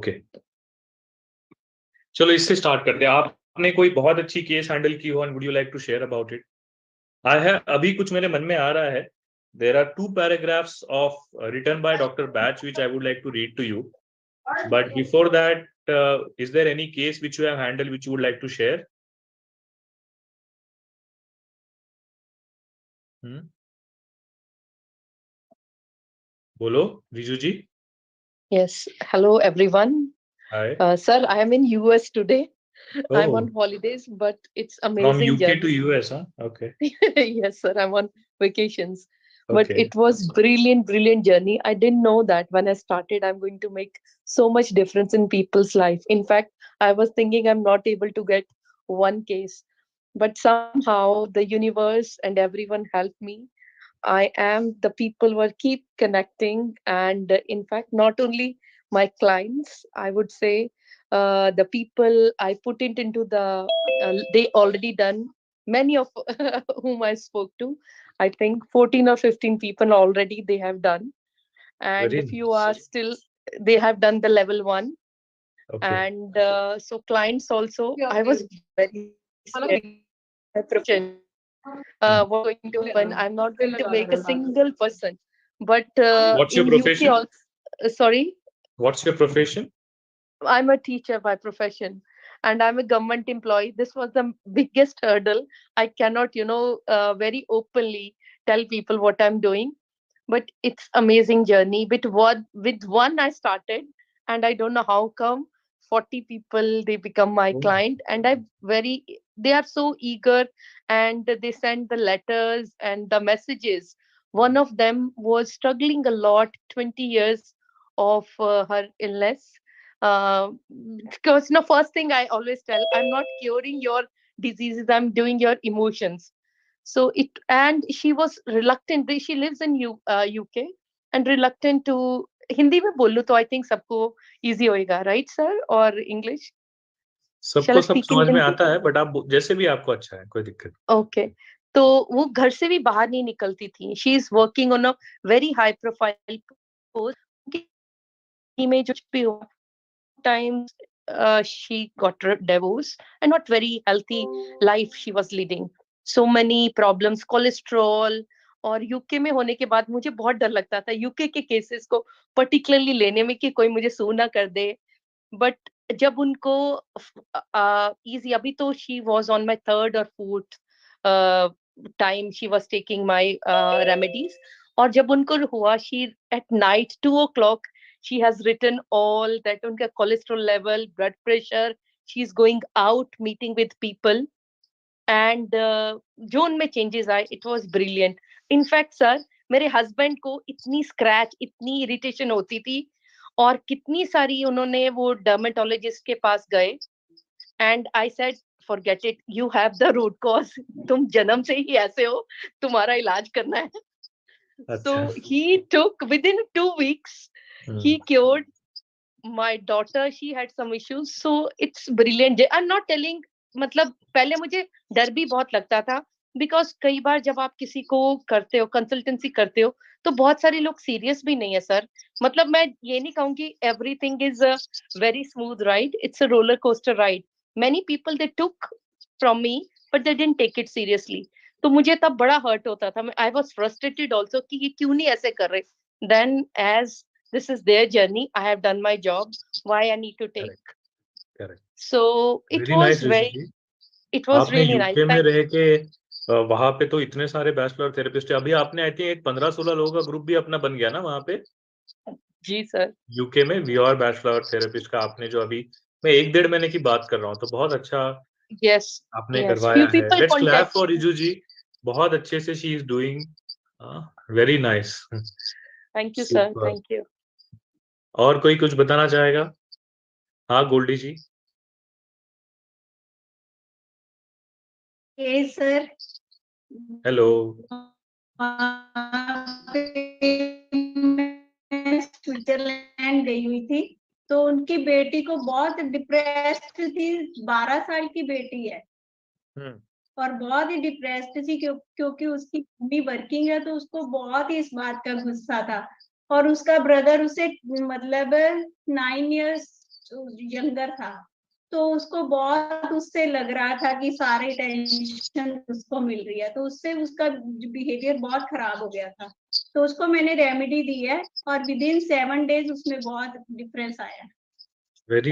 Okay, चलो इससे start करते हैं। आपने कोई बहुत अच्छी केस हैंडल की हो and would you like to share about it? आई है अभी कुछ मेरे मन में आ रहा है। There are 2 paragraphs of written by Dr. Batch which I would like to read to you. But before that, is there any case which you have handled which you would like to share? बोलो रिजू जी। Yes. Hello, everyone. Hi. Sir, I am in US today. I'm on Oh, holidays, but it's from amazing UK to journey. US, huh? Okay. Yes, sir, I'm on vacations. But Okay. it was brilliant, brilliant journey. I didn't know that when I started, I'm going to make so much difference in people's life. In fact, I was thinking I'm not able to get one case, but somehow the universe and everyone helped me. I am the people were keep connecting, and in fact, not only my clients, I would say the people I put it into the they already done. Many of whom I spoke to, I think 14 or 15 people already they have done, and Very if you are nice. still, they have done the level one, Okay. and so clients also. I was very scared. My profession what's going to happen. I'm not going to make a single person. But What's your in UK profession? also, sorry, What's your profession? I'm a teacher by profession and I'm a government employee. This was the biggest hurdle. I cannot, very openly tell people what I'm doing, but it's amazing journey. With one I started, and I don't know how come 40 people they become my Oh, client, and they are so eager, and they send the letters and the messages. One of them was struggling a lot, 20 years of her illness. Because first thing I always tell, I'm not curing your diseases, I'm doing your emotions. So it, and she was reluctant. She lives in UK and reluctant to. Hindi में बोलूं तो I think सबको easy होएगा, right sir? और English? शैल सबको आई सब speak in समझ में हिंदी? आता है, बट आप जैसे भी आपको अच्छा है, कोई दिक्कत ओके। तो वो घर से भी बाहर नहीं निकलती थी. She is working on a very high profile post में जो भी हुआ times she got divorced and not very healthy life she was leading. So many problems, cholesterol. और यूके में होने के बाद मुझे बहुत डर लगता था यूके के केसेस को पर्टिकुलरली लेने में कि कोई मुझे सू ना कर दे. बट जब उनको इजी, अभी तो she was on my third और fourth time she was taking my remedies. और जब उनको हुआ, she at night 2 o'clock she has written all that unka cholesterol level, blood pressure, she's going out meeting with people, and जो उनमें changes आए, it was brilliant. In fact sir, मेरे husband को इतनी स्क्रैच, इतनी इरिटेशन होती थी, और कितनी सारी उन्होंने वो डर्मेटोलॉजिस्ट के पास गए, and I said forget it, you have the root cause. तुम जन्म से ही ऐसे हो, तुम्हारा इलाज करना है. So अच्छा। he took within 2 weeks, he cured my daughter. She had some issues, so it's brilliant. I'm not telling, मतलब पहले मुझे डर भी बहुत लगता था, बिकॉज कई बार जब आप किसी को करते हो, कंसल्टेंसी करते हो, तो बहुत सारे लोग सीरियस भी नहीं है सर. मतलब मैं ये नहीं कहूंगी everything is a very smooth ride, it's a roller coaster ride. Many people they took from me, but they didn't take it seriously. तो मुझे तब बड़ा हर्ट होता था. आई वॉज फ्रस्ट्रेटेड ऑल्सो कि ये क्यों नहीं ऐसे कर रहे. Then as this is their journey, I have done my job, why I need to take. Correct, correct. So very nice Rishi ji. it was आपने really nice. यूके में रह के वहां पे तो इतने सारे बैचलर थेरेपिस्ट है। अभी आपने आई थिंक एक 15-16 लोगों का ग्रुप भी अपना बन गया ना वहां पे जी सर. यूके में। वी आर बैचलर थेरेपिस्ट का आपने जो अभी, मैं 1-1.5 महीने की बात कर रहा हूँ, तो बहुत अच्छा Yes, आपने yes, करवाया few है। people let's clap contact. For Riju ji. बहुत अच्छे से she is doing, very nice, Thank you sir, super. thank you. और कोई कुछ बताना चाहेगा? हाँ Goldy ji. Sir, hello. Switzerland गई हुई थी, तो उनकी बेटी को बहुत डिप्रेस्ड थी. 12 साल की बेटी है और बहुत ही डिप्रेस्ड थी क्योंकि उसकी मम्मी वर्किंग है, तो उसको बहुत ही इस बात का गुस्सा था. और उसका ब्रदर उसे मतलब 9 years यंगर था, तो उसको बहुत उससे लग रहा था कि सारे टेंशन उसको मिल रही है, तो उससे उसका बिहेवियर बहुत खराब हो गया था। तो उसको मैंने रेमेडी दी है और विद इन 7 डेज उसमें बहुत डिफरेंस आया।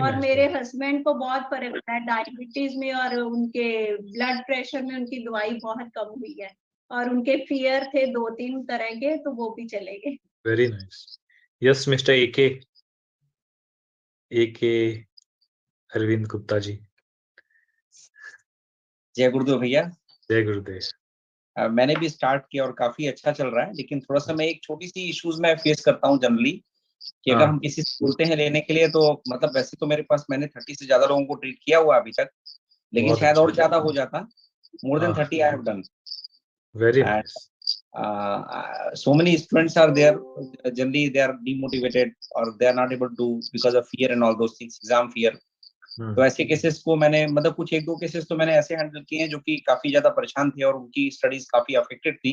और मेरे हस्बैंड को बहुत फर्क पड़ा है डायबिटीज में, और उनके ब्लड प्रेशर में उनकी दवाई बहुत कम हुई है, और उनके फियर थे 2-3 तरह के, तो वो भी चले गए। Very nice. यस मिस्टर एके अरविंद गुप्ता जी। जय गुरुदेव भैया। जय गुरुदेव। मैंने भी स्टार्ट किया और काफी अच्छा चल रहा है, लेकिन थोड़ा सा मैं एक छोटी सी इश्यूज में फेस करता हूँ जनरली, कि अगर हम किसी से बोलते हैं लेने के लिए, तो मतलब वैसे तो मेरे पास मैंने 30 से ज्यादा लोगों को ट्रीट किया हुआ अभी तक, लेकिन शायद और ज्यादा हो जाता। More than 30 I have done. Very nice. So many students are there, generally they are demotivated or they are not able to, because of fear and all those things, exam fear. तो ऐसे cases को मैंने मतलब कुछ 1-2 cases तो मैंने ऐसे handle किए हैं जो कि काफी ज्यादा परेशान थे और उनकी स्टडीज काफी अफेक्टेड थी,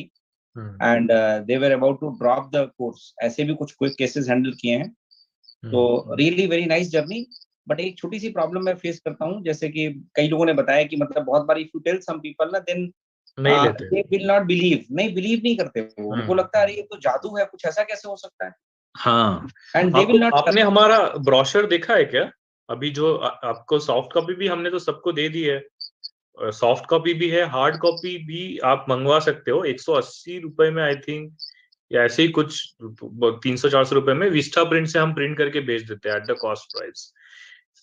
and they were about to drop the course. ऐसे भी कुछ क्विक केसेस हैंडल किए हैं, तो really very nice journey. But एक छोटी सी प्रॉब्लम मैं फेस करता हूँ, जैसे कि कई लोगों ने बताया कि मतलब बहुत बार if you tell some people ना, देन नहीं लेते, they will not believe, believe नहीं करते वो, उनको लगता है अरे ये तो जादू है, कुछ ऐसा कैसे हो सकता है। हाँ, एंड दे विल नॉट। आपने हमारा ब्रोशर देखा है क्या? अभी जो आपको सॉफ्ट कॉपी भी हमने तो सबको दे दी है, सॉफ्ट कॉपी भी है, हार्ड कॉपी भी आप मंगवा सकते हो 180 रुपए में, आई थिंक, या ऐसे ही कुछ 300-400 रुपए में विस्टा प्रिंट से हम प्रिंट करके बेच देते हैं एट द कॉस्ट प्राइस।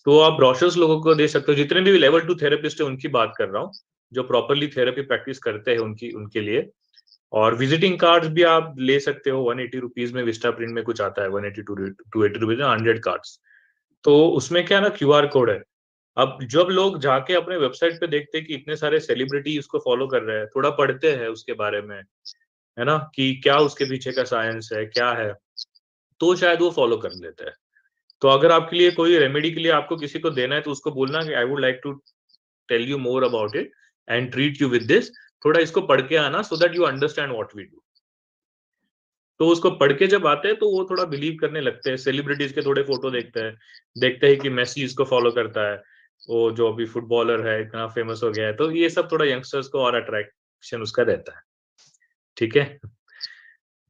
तो आप ब्रोशर्स लोगों को दे सकते हो, जितने भी लेवल 2 थेरेपिस्ट है उनकी बात कर रहा हूँ, जो प्रॉपरली थेरेपी प्रैक्टिस करते हैं उनके लिए। और विजिटिंग कार्ड्स भी आप ले सकते हो 180 रुपीज में, विस्टा प्रिंट में कुछ आता है 180 to 280 रुपीज में 100 कार्ड्स। तो उसमें क्या ना, QR कोड है। अब जब लोग जाके अपने वेबसाइट पे देखते हैं कि इतने सारे सेलिब्रिटी उसको फॉलो कर रहे हैं, थोड़ा पढ़ते हैं उसके बारे में, है ना, कि क्या उसके पीछे का साइंस है, क्या है, तो शायद वो फॉलो कर लेते हैं। तो अगर आपके लिए कोई रेमेडी के लिए आपको किसी को देना है, तो उसको बोलना कि I would like to tell you more about it and treat you with this, थोड़ा इसको पढ़ के आना, so that you understand what we do. तो उसको पढ़ के जब आते हैं तो वो थोड़ा बिलीव करने लगते हैं। सेलिब्रिटीज के थोड़े फोटो देखते हैं कि मेसी इसको फॉलो करता है, वो जो अभी फुटबॉलर है इतना फेमस हो गया है, तो ये सब थोड़ा यंगस्टर्स को और अट्रैक्शन उसका रहता है। ठीक है,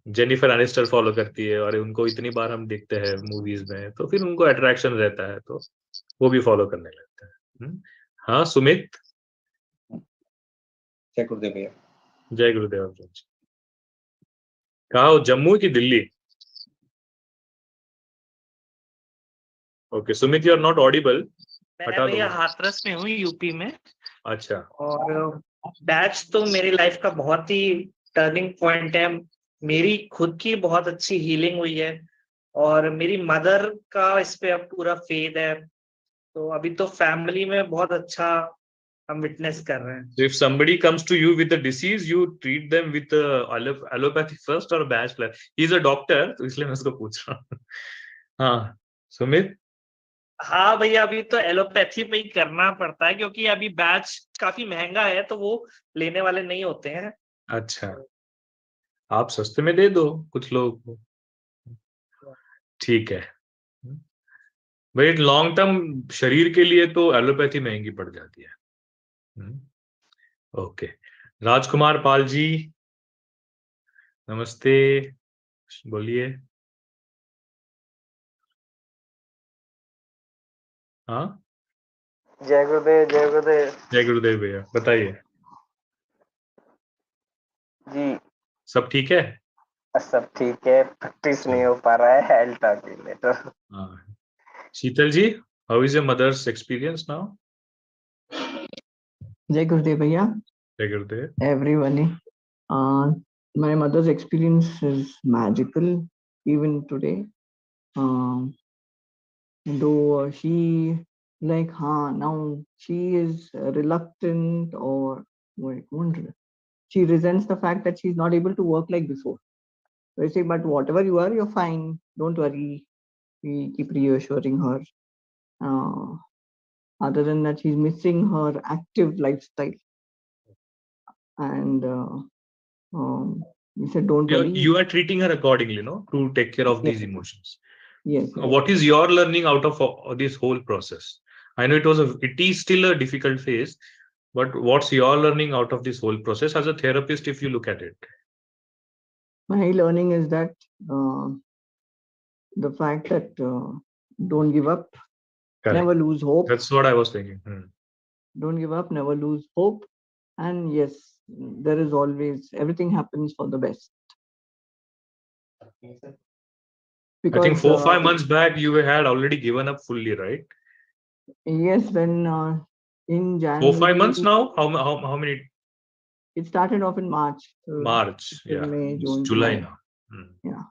जेनिफर एनिस्टर फॉलो करती है और उनको इतनी बार हम देखते हैं मूवीज में, तो फिर उनको अट्रैक्शन रहता है, तो वो भी फॉलो करने लगता है। हाँ सुमित। जय गुरुदेव भैया। जय गुरुदेव। कहाँ हो, जम्मू की Delhi? Okay Sumit, you are not audible. मैं भैया हाथरस में हूँ, यूपी में। अच्छा। और बैच तो मेरी लाइफ का बहुत ही टर्निंग पॉइंट है। मेरी खुद की बहुत अच्छी हीलिंग हुई है और मेरी मदर का इस पे अब पूरा फेथ है, तो अभी तो फैमिली में बहुत अच्छा हम विटनेस कर रहे हैं। So if somebody comes to you with a disease, you treat them with allopathy first or batch plus? He is a doctor, तो इसलिए मैं उसको पूछ रहा हूँ। हाँ सुमित। हाँ भैया, अभी तो एलोपैथी पे ही करना पड़ता है, क्योंकि अभी बैच काफी महंगा है, तो वो लेने वाले नहीं होते हैं। अच्छा, आप सस्ते में दे दो कुछ लोगों को, ठीक है। भाई लॉन्ग टर्म शरीर के लिए तो एलोपैथी महंगी पड़ जाती है। ओके, राजकुमार पाल जी नमस्ते, बोलिए। हाँ जय गुरुदेव, जय गुरुदेव। जय गुरुदेव भैया, बताइए। जी सब ठीक है? सब ठीक है, प्रैक्टिस नहीं हो पा रहा है, I'll talk to you later. हाँ, Sheetal ji, how is your mother's experience now? जय गुरुदेव भैया। जय गुरुदेव। Everybody, my mother's experience is magical even today. Though she now she is reluctant, or she resents the fact that she's not able to work like before. So I say, but whatever you are, you're fine. Don't worry. We keep reassuring her. Other than that, she's missing her active lifestyle. And we said, don't worry. You are treating her accordingly, no, to take care of these emotions. Yes. What is your learning out of this whole process? I know it is still a difficult phase, but what's your learning out of this whole process as a therapist, if you look at it? My learning is that the fact that don't give up, Correct. never lose hope. That's what I was thinking. Don't give up, never lose hope. And yes, there is always, everything happens for the best. Because, I think 4-5 months back, you had already given up fully, right? Yes, when in January. 4-5 months now? How many? It started off in March. March, yeah. May, June, July now. Yeah.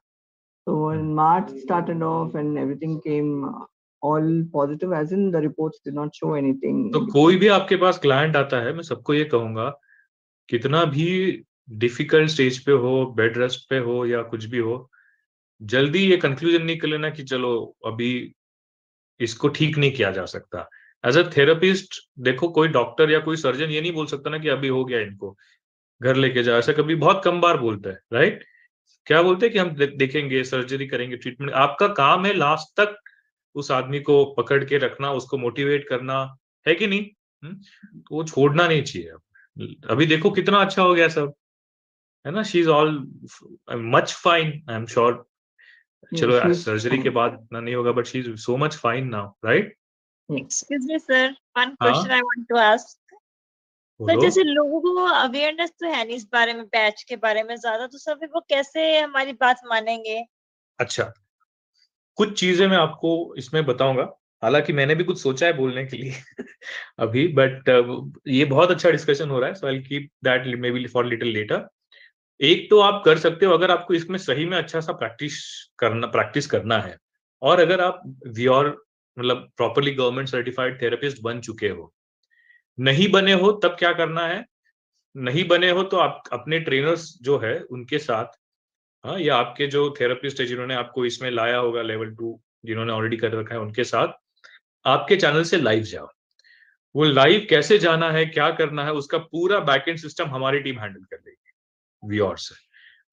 So in March started off and everything came all positive, as in the reports did not show anything. तो कोई भी आपके पास client आता है, मैं सबको ये कहूंगा, कितना भी डिफिकल्ट स्टेज पे हो, बेड रेस्ट पे हो या कुछ भी हो, जल्दी ये कंक्लूजन नहीं कर लेना कि चलो अभी इसको ठीक नहीं किया जा सकता. एज अ थेरेपिस्ट देखो, कोई डॉक्टर या कोई सर्जन ये नहीं बोल सकता ना कि अभी हो गया, इनको घर लेके जाओ. ऐसा कभी बहुत कम बार बोलता है, राइट? क्या बोलते हैं कि हम देखेंगे, सर्जरी करेंगे, ट्रीटमेंट. आपका काम है लास्ट तक उस आदमी को पकड़ के रखना, उसको मोटिवेट करना, है कि नहीं? तो वो छोड़ना नहीं चाहिए. अभी देखो कितना अच्छा हो गया सब, है ना? She is all much fine, I am sure. चलो सर्जरी के बाद इतना नहीं होगा, but she is so much fine now, right? Excuse me sir, one question I want to ask. Sir जैसे लोगों को अवेयरनेस तो है नहीं इस बारे में, बैच के बारे में ज्यादा, तो सर वो कैसे हमारी बात मानेंगे? अच्छा, कुछ चीजें मैं आपको इसमें बताऊंगा, हालांकि मैंने भी कुछ सोचा है बोलने के लिए अभी, बट ये बहुत अच्छा डिस्कशन हो रहा है, so I will keep that maybe for little later. एक तो आप कर सकते हो अगर आपको इसमें सही में अच्छा सा प्रैक्टिस करना है, और अगर आप व्योर मतलब प्रॉपरली गवर्नमेंट सर्टिफाइड थेरेपिस्ट बन चुके हो. नहीं बने हो तब क्या करना है? नहीं बने हो तो आप अपने ट्रेनर्स जो है उनके साथ, हाँ, या आपके जो थेरेपिस्ट है जिन्होंने आपको इसमें लाया होगा लेवल 2, जिन्होंने ऑलरेडी कर रखा है, उनके साथ आपके चैनल से लाइव जाओ. वो लाइव कैसे जाना है, क्या करना है, उसका पूरा बैकएंड सिस्टम हमारी टीम हैंडल कर लेगी व्योर से.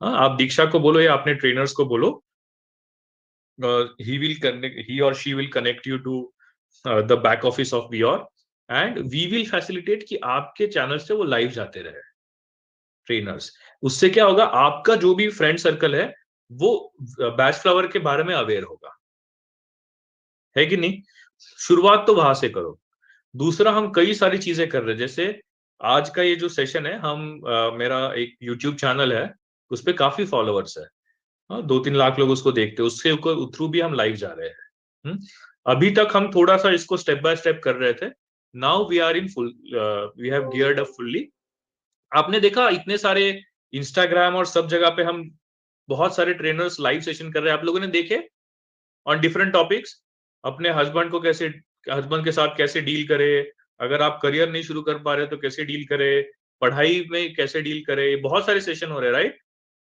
हाँ, आप दीक्षा को बोलो या अपने ट्रेनर्स को बोलो, he or she will connect you to the back office of व्योर, एंड वी विल फैसिलिटेट कि आपके चैनल से वो लाइव जाते रहे ट्रेनर्स. उससे क्या होगा, आपका जो भी फ्रेंड सर्कल है वो बैच फ्लावर के बारे में अवेयर होगा, है कि नहीं? शुरुआत तो वहां से करो. दूसरा, हम कई सारी चीजें कर रहे हैं, जैसे आज का ये जो सेशन है, हम मेरा एक यूट्यूब चैनल है, उस पर काफी फॉलोअर्स है, 2-3 लाख लोग उसको देखते हैं, उसके थ्रू भी हम लाइव जा रहे हैं. अभी तक हम थोड़ा सा इसको स्टेप बाय स्टेप कर रहे थे. Now we are in full, we have geared up fully. आपने देखा इतने सारे इंस्टाग्राम और सब जगह पे हम बहुत सारे ट्रेनर्स लाइव सेशन कर रहे हैं, आप लोगों ने देखे, ऑन डिफरेंट टॉपिक्स. अपने हस्बैंड को कैसे, हस्बैंड के साथ कैसे डील करे, अगर आप करियर नहीं शुरू कर पा रहे तो कैसे डील करे, पढ़ाई में कैसे डील करे, बहुत सारे सेशन हो रहे हैं, राइट?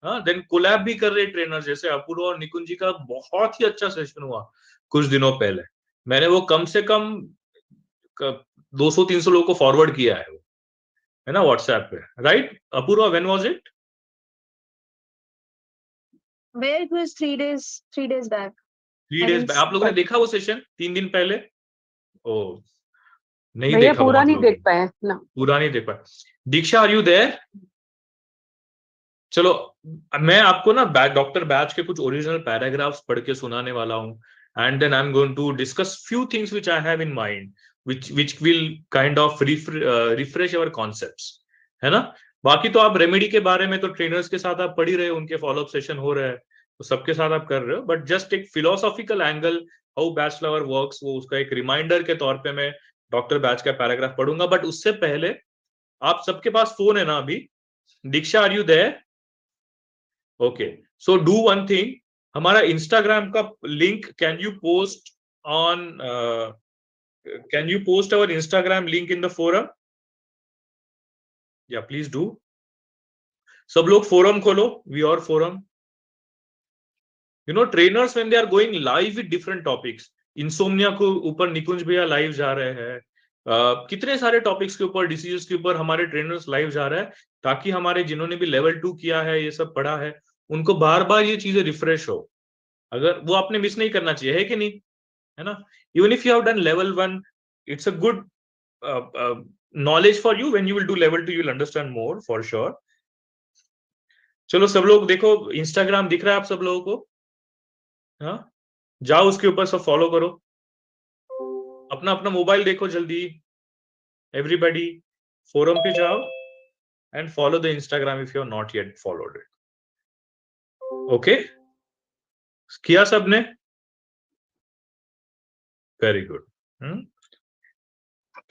हाँ, देन कोलैब भी कर रहे ट्रेनर, जैसे अपूर्व और निकुंज जी का बहुत ही अच्छा सेशन हुआ कुछ दिनों पहले. मैंने वो कम से कम 200-300 लोगों को फॉरवर्ड किया है ना व्हाट्सएप पे, right? Apoorv, when was it? Where it was 3 days back. 3 days back. आप लोगों ने देखा वो सेशन 3 दिन पहले? ओ, नहीं भैया देखा, पूरा नहीं देख पाए ना, पूरा नहीं देख पाया. दीक्षा, आर यू देयर? चलो, मैं आपको ना डॉक्टर बैच के कुछ ओरिजिनल पैराग्राफ्स पढ़ के सुनाने वाला हूँ, and then I am going to discuss few things which I have in mind, which will kind of refresh our concepts, है ना? बाकी तो आप रेमेडी के बारे में तो ट्रेनर्स के साथ आप पढ़ ही रहे हो, उनके फॉलोअप सेशन हो रहे हैं, तो सबके साथ आप कर रहे हो, बट जस्ट एक philosophical angle how Bach flower works, वो उसका एक रिमाइंडर के तौर पे मैं डॉक्टर बैच का पैराग्राफ पढ़ूंगा. बट उससे पहले आप सबके पास फोन है ना अभी? Diksha, are you there? Okay, so do one thing, हमारा इंस्टाग्राम का link can you post on, can you post our Instagram link in the forum? Yeah, please do. सब लोग फोरम खोलो, व्योर forum. You know, trainers when they are going live with different topics, insomnia को ऊपर निकुंज भैया live जा रहे हैं, कितने सारे टॉपिक्स के ऊपर, डिसीजेस के ऊपर हमारे ट्रेनर्स लाइव जा रहे हैं, ताकि हमारे जिन्होंने भी लेवल 2 किया है, ये सब पढ़ा है, उनको बार बार ये चीजें रिफ्रेश हो. अगर वो आपने मिस नहीं करना चाहिए, है कि नहीं, है ना। Even if you have done level 1, it's a good knowledge for you. When you will do level 2, you will understand more for sure. चलो सब लोग देखो, इंस्टाग्राम दिख रहा है आप सब लोगों को? हाँ, जाओ उसके ऊपर सब फॉलो करो, अपना अपना मोबाइल देखो जल्दी, एवरीबॉडी फोरम पे जाओ and follow the Instagram if you are not yet followed it. Okay, किया सबने? Very good.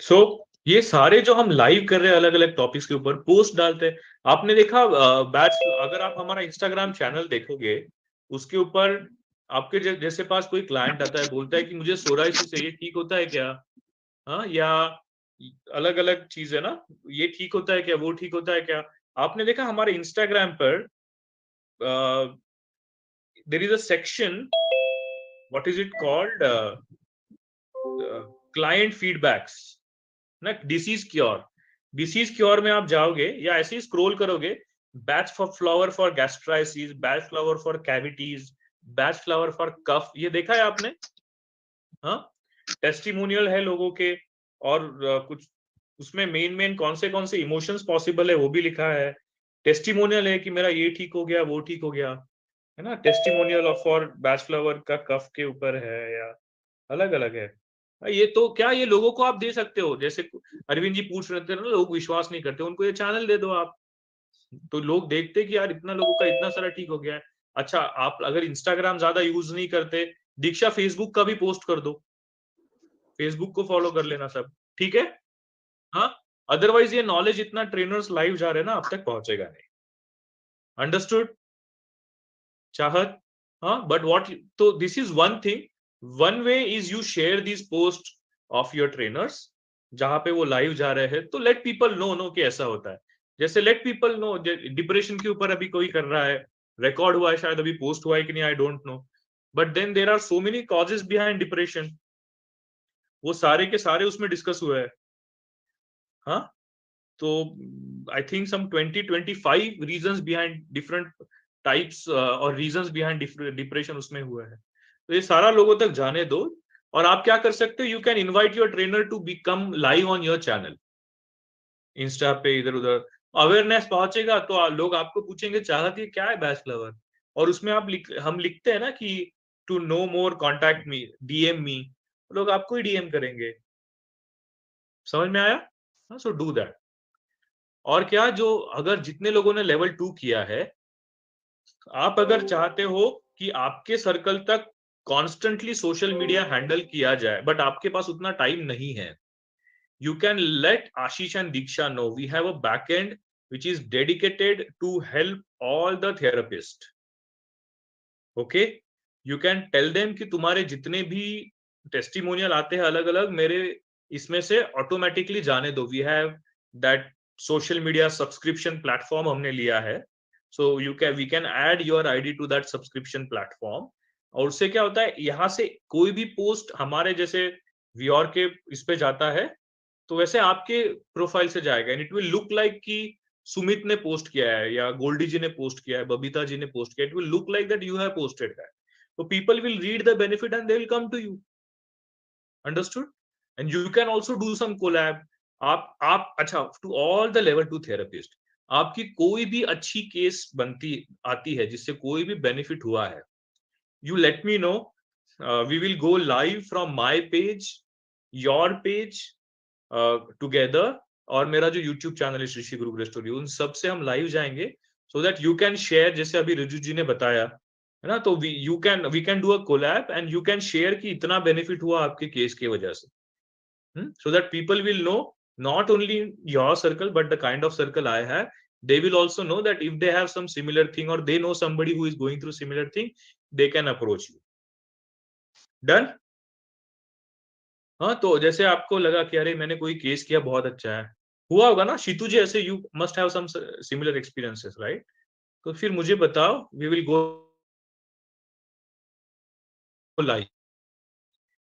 सो ये सारे जो हम लाइव कर रहे हैं अलग अलग टॉपिक्स के ऊपर पोस्ट डालते हैं, आपने देखा बैच, अगर आप हमारा इंस्टाग्राम चैनल देखोगे उसके ऊपर आपके जैसे पास कोई क्लाइंट आता है, बोलता है कि मुझे सोराइसिस है, ये ठीक होता है क्या? हाँ, या अलग अलग चीज है ना, ये ठीक होता है क्या, वो ठीक होता है क्या? आपने देखा हमारे इंस्टाग्राम पर there is a section, what is it called, client feedbacks ना, डिसीज क्योर में आप जाओगे या ऐसे ही स्क्रॉल करोगे, Bach for flower for gastritis, Bach flower for cavities, Bach flower for cough, ये देखा है आपने? हाँ, टेस्टिमोनियल है लोगों के, और कुछ उसमें मेन कौन से इमोशंस पॉसिबल है वो भी लिखा है। टेस्टिमोनियल है कि मेरा ये ठीक हो गया, वो ठीक हो गया, है ना। टेस्टिमोनियल फॉर बैच फ्लावर का कफ के ऊपर है, या अलग अलग है। ये तो क्या, ये लोगों को आप दे सकते हो, जैसे अरविंद जी पूछ रहे थे ना, लोग विश्वास नहीं करते, उनको ये चैनल दे दो आप, तो लोग देखते कि यार इतना लोगों का इतना सारा ठीक हो गया है। अच्छा, आप अगर इंस्टाग्राम ज्यादा यूज नहीं करते, दीक्षा फेसबुक का भी पोस्ट कर दो, फेसबुक को फॉलो कर लेना सब, ठीक है। हाँ, अदरवाइज ये नॉलेज इतना ट्रेनर्स लाइव जा रहे हैं ना, अब तक पहुंचेगा नहीं। अंडरस्टूड चाहत? हाँ, बट व्हाट, तो this is one thing, one way is you share this post of your trainers जहां पे वो लाइव जा रहे हैं, तो लेट पीपल नो कि ऐसा होता है। जैसे लेट पीपल नो, डिप्रेशन के ऊपर अभी कोई कर रहा है, रिकॉर्ड हुआ है शायद, अभी पोस्ट हुआ है कि नहीं I don't know, but then there are so many causes behind depression, वो सारे के सारे उसमें डिस्कस हुए हैं। हाँ, तो I think some 20-25 reasons behind different types और रीजंस बिहाइंड डिप्रेशन उसमें हुआ है, तो ये सारा लोगों तक जाने दो। और आप क्या कर सकते हो, you can invite your trainer to become live on your channel, insta पे इधर उधर अवेयरनेस पहुंचेगा, तो लोग आपको पूछेंगे चाहत ये क्या है बैच फ्लावर, और उसमें आप हम लिखते हैं ना कि to know more contact me, DM me, लोग आपको ही डीएम करेंगे। समझ में आया? So do that. और क्या, जो अगर जितने लोगों ने लेवल 2 किया है, आप अगर चाहते हो कि आपके सर्कल तक कॉन्स्टेंटली सोशल मीडिया हैंडल किया जाए, बट आपके पास उतना टाइम नहीं है, you can let Ashish and Diksha know we have a backend which is dedicated to help all the therapists. Okay, you can tell them कि तुम्हारे जितने भी टेस्टिमोनियल आते हैं अलग अलग, मेरे इसमें से ऑटोमेटिकली जाने दो, we have that social media subscription platform हमने लिया है, so we can add your ID to that subscription platform. और उससे क्या होता है, यहाँ से कोई भी पोस्ट हमारे जैसे व्यूअर के इस पे जाता है, तो वैसे आपके प्रोफाइल से जाएगा, and it will look like कि सुमित ने पोस्ट किया है, या गोल्डी जी ने पोस्ट किया है, बबीता जी ने पोस्ट किया है, it will look like that you have posted that, so people will read the benefit and they will come to you. Understood? And you can also do some collab. आप अच्छा, to all the level 2 therapist, आपकी कोई भी अच्छी case बनती आती है जिससे कोई भी बेनिफिट हुआ है, you let me know. We will go live from my page, your page, together, और मेरा जो YouTube चैनल है श्री गुरु ग्रेस स्टोरी, उन सब से हम लाइव जाएंगे, so that you can share, जैसे अभी रिजू जी ने बताया है ना, तो we can do a collab and you can share कि इतना बेनिफिट हुआ आपके केस की वजह से, so that people will know not only your circle but the kind of circle I have. They will also know that if they have some similar thing or they know somebody who is going through similar thing, they can approach you. Done? हाँ, तो जैसे आपको लगा कि अरे मैंने कोई case किया बहुत अच्छा है, हुआ होगा ना शीतू जी, ऐसे you must have some similar experiences, right? तो फिर मुझे बताओ, वी विल गो लाइव,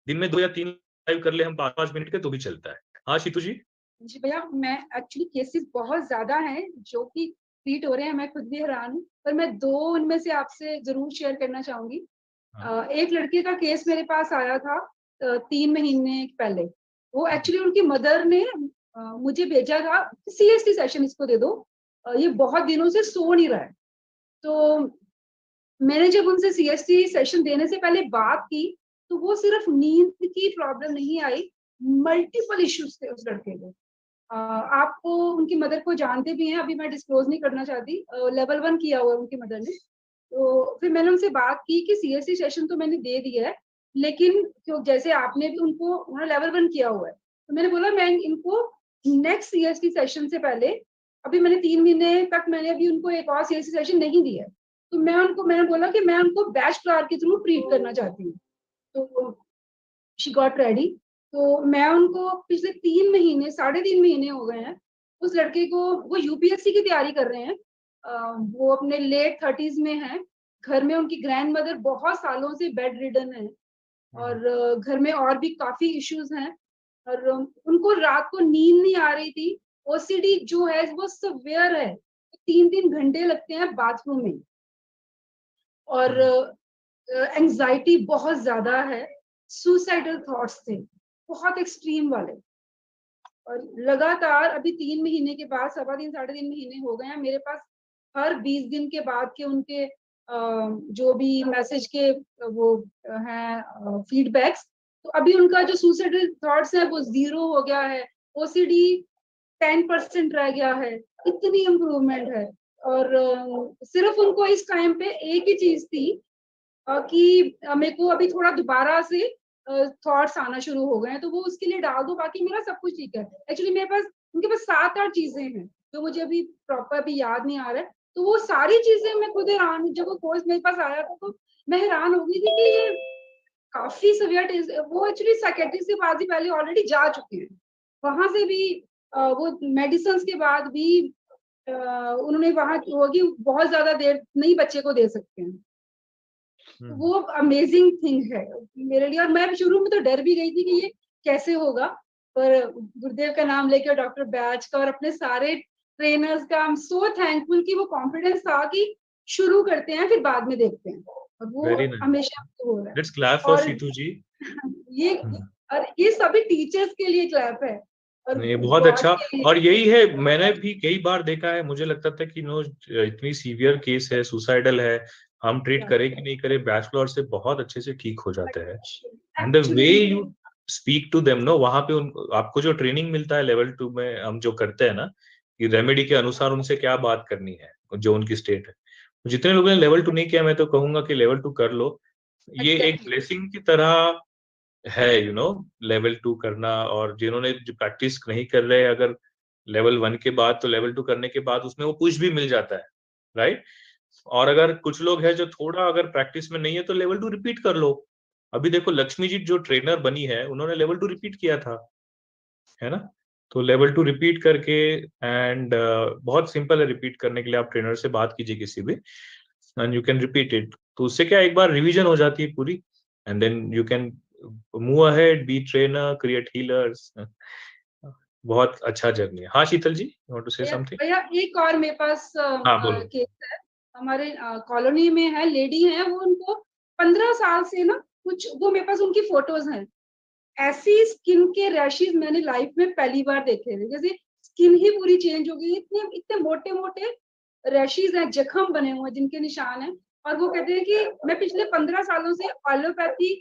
दिन में 2 या 3 लाइव कर ले हम 5-5 मिनट के, तो भी चलता है। हाँ शीतू जी। जी भैया, मैं एक्चुअली केसेस बहुत ज्यादा हैं जो कि ट्रीट हो रहे हैं, मैं खुद भी हैरान हूँ, पर मैं 2 उनमें से आपसे जरूर शेयर करना चाहूंगी। एक लड़के का केस मेरे पास आया था 3 महीने पहले। वो एक्चुअली उनकी मदर ने मुझे भेजा था, CST सेशन इसको दे दो, ये बहुत दिनों से सो नहीं रहा है। तो मैंने जब उनसे CST सेशन देने से पहले बात की, तो वो सिर्फ नींद की प्रॉब्लम नहीं आई, मल्टीपल इश्यूज थे उस लड़के को। आपको उनकी मदर को जानते भी हैं, अभी मैं डिस्क्लोज नहीं करना चाहती, लेवल 1 किया हुआ है उनकी मदर ने। तो फिर मैंने उनसे बात की कि CST सेशन तो मैंने दे दिया है, लेकिन क्यों जैसे आपने भी उन्होंने लेवल 1 किया हुआ है, तो मैंने बोला मैं इनको नेक्स्ट CST सेशन से पहले, अभी मैंने 3 महीने तक मैंने अभी उनको एक और CST सेशन नहीं दिया है, तो मैंने बोला कि मैं उनको बैच क्लास के थ्रू ट्रीट करना चाहती हूँ। तो शी गॉट रेडी। तो मैं उनको पिछले 3 महीने, 3.5 महीने हो गए हैं उस लड़के को, वो UPSC की तैयारी कर रहे हैं, वो अपने लेट 30s में हैं। घर में उनकी ग्रैंड मदर बहुत सालों से बेड रिडन है, और घर में और भी काफी इश्यूज हैं, और उनको रात को नींद नहीं आ रही थी। OCD जो है वो सवेयर है, 3-3 घंटे लगते हैं बाथरूम में, और एंजाइटी बहुत ज्यादा है, सुसाइडल थॉट्स थे बहुत एक्सट्रीम वाले। और लगातार अभी 3 महीने के बाद, 3.5 महीने हो गए हैं, मेरे पास हर 20 दिन के बाद के उनके जो भी मैसेज के वो हैं फीडबैक्स, तो अभी उनका जो सुसाइडल थॉट्स है वो 0 हो गया है, OCD 10% रह गया है, इतनी इम्प्रूवमेंट है। और सिर्फ उनको इस टाइम पे एक ही चीज थी कि मेरे को अभी थोड़ा दोबारा से थॉट्स आना शुरू हो गए हैं, तो वो उसके लिए डाल दो, बाकी मेरा सब कुछ ठीक है। एक्चुअली मेरे पास उनके पास 7-8 चीजें हैं जो मुझे अभी प्रॉपर अभी याद नहीं आ रहा है, तो वो सारी चीजें मैं खुद हैरान, जब वो कोर्स मेरे पास आया था तो मैं हैरान हो गई थी कि ये काफी सीवियर। वो एक्चुअली साइकेट्रिस्ट के पास ही पहले ऑलरेडी जा चुके हैं, वहां से भी वो मेडिसिन के बाद भी उन्होंने वहां होगी बहुत ज्यादा देर नहीं बच्चे को दे सकते हैं। वो अमेजिंग थिंग है मेरे लिए, और मैं शुरू में तो डर भी गई थी कि ये कैसे होगा, पर गुरुदेव का नाम लेकर, डॉक्टर बैच का और अपने सारे ट्रेनर्स का, आई एम सो थैंकफुल कि वो कॉन्फिडेंस था कि शुरू करते हैं फिर बाद में देखते हैं, और वो हमेशा हो रहा है। लेट्स क्लैप फॉर शीतू जी। ये और ये सभी टीचर्स के लिए क्लैप है, और ये बहुत अच्छा। और यही है, मैंने भी कई बार देखा है, मुझे लगता था कि नो इतनी सीवियर केस है, सुसाइडल है, हम ट्रीट करें कि नहीं करें, बैचलर से बहुत अच्छे से ठीक हो जाते हैं। And the way you speak to them, no वहां पे आपको जो ट्रेनिंग मिलता है लेवल 2 में, हम जो करते हैं ना कि रेमेडी के अनुसार उनसे क्या बात करनी है, जो उनकी स्टेट है। जितने लोगों ने लेवल 2 नहीं किया, मैं तो कहूंगा कि लेवल 2 कर लो, ये एक ब्लेसिंग की तरह है, लेवल 2 करना। और जिन्होंने जो प्रैक्टिस नहीं कर रहे, अगर लेवल 1 के बाद, तो लेवल 2 करने के बाद उसमें वो पुश भी मिल जाता है, राइट। और अगर कुछ लोग हैं जो थोड़ा अगर प्रैक्टिस में नहीं है, तो लेवल 2 रिपीट कर लो। अभी देखो लक्ष्मी जी जो ट्रेनर बनी है, उन्होंने लेवल 2 रिपीट किया था, है ना। तो लेवल 2 रिपीट करके, एंड बहुत सिंपल है रिपीट करने के लिए, आप ट्रेनर से बात कीजिए किसी भी, and you can repeat it. तो उससे क्या, एक बार रिवीजन हो जाती है पूरी, and then you can move ahead, be trainer, create healers. बहुत अच्छा जर्नी है। हाँ Sheetal ji, you want to say something? भैया एक और मेरे पास केस है, हमारे कॉलोनी में है, लेडी है, वो उनको 15 साल से ना कुछ, वो मेरे पास उनकी फोटोज हैं, ऐसी स्किन के रैशेस मैंने लाइफ में पहली बार देखे थे, जैसे स्किन ही पूरी चेंज हो गई, इतने इतने मोटे मोटे रैशेस हैं, जख्म बने हुए हैं जिनके निशान हैं। और वो कहते हैं कि मैं पिछले 15 सालों से allopathy,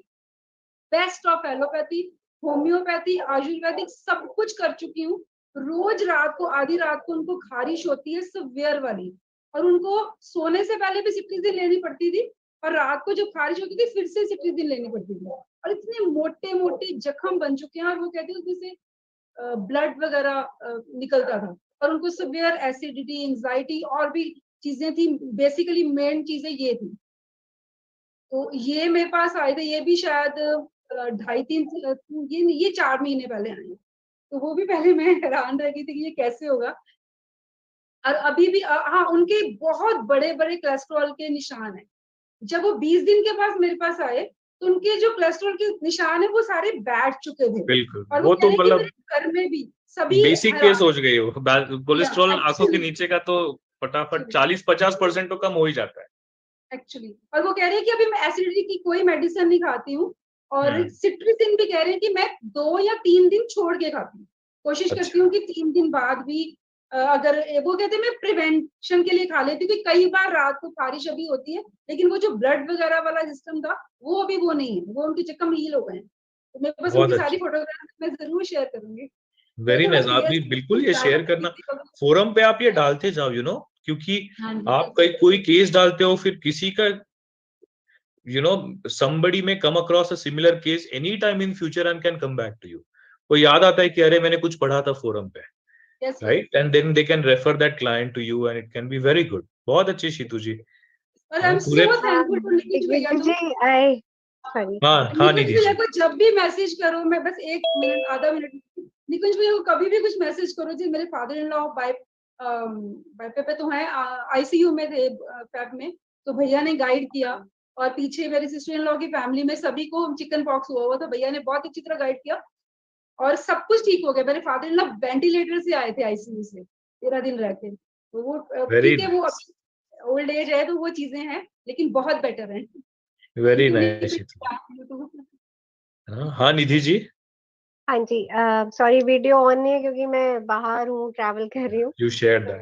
best of allopathy, homeopathy, Ayurvedic सब कुछ कर चुकी हूँ। रोज रात को, आधी रात को उनको खारिश होती है सवेयर वाली, और उनको सोने से पहले भी सिट्रीजिन लेनी पड़ती थी, और रात को जब खारिश होती थी फिर से सिट्रीजिन लेनी पड़ती थी, और इतने मोटे मोटे जख्म बन चुके हैं, और वो कहते हैं उसमें से ब्लड वगैरह निकलता था, और उनको सवेयर एसिडिटी, एंजाइटी और भी चीजें थी, बेसिकली मेन चीजें ये थी। तो ये मेरे पास आए थे, ये भी शायद 2.5-3 ये 4 महीने पहले आए, तो वो भी पहले मैं हैरान रह गई थी कि ये कैसे होगा। और अभी भी हाँ, उनके बहुत बड़े बड़े कोलेस्ट्रॉल के निशान हैं। जब वो 20 दिन के पास मेरे पास आए, तो उनके जो कोलेस्ट्रॉल के निशान है वो सारे बैठ चुके थे। बिल्कुल, और वो तो मतलब घर में भी सभी बेसिक केस हो गई हो। कोलेस्ट्रॉल आंखों के नीचे का तो फटाफट 40-50% तो कम हो ही जाता है। एक्चुअली। और वो कह रही है कि अभी मैं एसिडिटी की कोई मेडिसिन नहीं खाती हूँ, और सिट्रिसिन भी कह रहे हैं कि मैं 2 या 3 दिन छोड़ के खाती हूँ। कोशिश करती हूँ कि 3 दिन बाद भी अगर वो कहते हैं मैं प्रिवेंशन के लिए खा लेती हूँ, कई बार रात को खारिश अभी होती है, लेकिन वो जो ब्लड वगैरह वाला सिस्टम था वो अभी वो नहीं है, वो उनके चक्कर में हील हो गए हैं। तो मेरे पास उनकी सारी फोटोग्राफ मैं जरूर शेयर करूंगी। Very nice. आप भी बिल्कुल ये शेयर करना, फोरम पे आप ये डालते जाओ, यू नो, क्योंकि आप कोई केस डालते हो, फिर किसी का somebody may come across a similar case anytime in future and can come back to you. वो याद आता है कि अरे मैंने कुछ पढ़ा था फोरम पे, right? And then they can refer that client to you and it can be very good. बहुत अच्छी शीतू जी। और I'm so thankful to निकुंज भैया हाँ निधि जी, को जब भी मैसेज करो, मैं बस 1 मिनट आधा मिनट, निकुंज भैया को कभी भी कुछ मैसेज करो जी। मेरे फादर इन लॉ बाय पे तो है, आईसीयू में थे फैब में, तो भैया ने गाइड किया, और पीछे मेरे सिस्टर इन लॉ की फैमिली में सभी को चिकन पॉक्स हुआ था, भैया ने बहुत अच्छी तरह गाइड किया और सब कुछ ठीक हो गया। मेरे फादर इन लॉ वेंटिलेटर से आए थे आईसीयू से 13 दिन रह के, तो वो ठीक है, वो ओल्ड एज है तो वो चीजें हैं, लेकिन बहुत बेटर है। Very nice. हाँ निधि जी। हाँ जी, सॉरी वीडियो ऑन नहीं है क्योंकि मैं बाहर हूँ, ट्रैवल कर रही हूँ। You share that.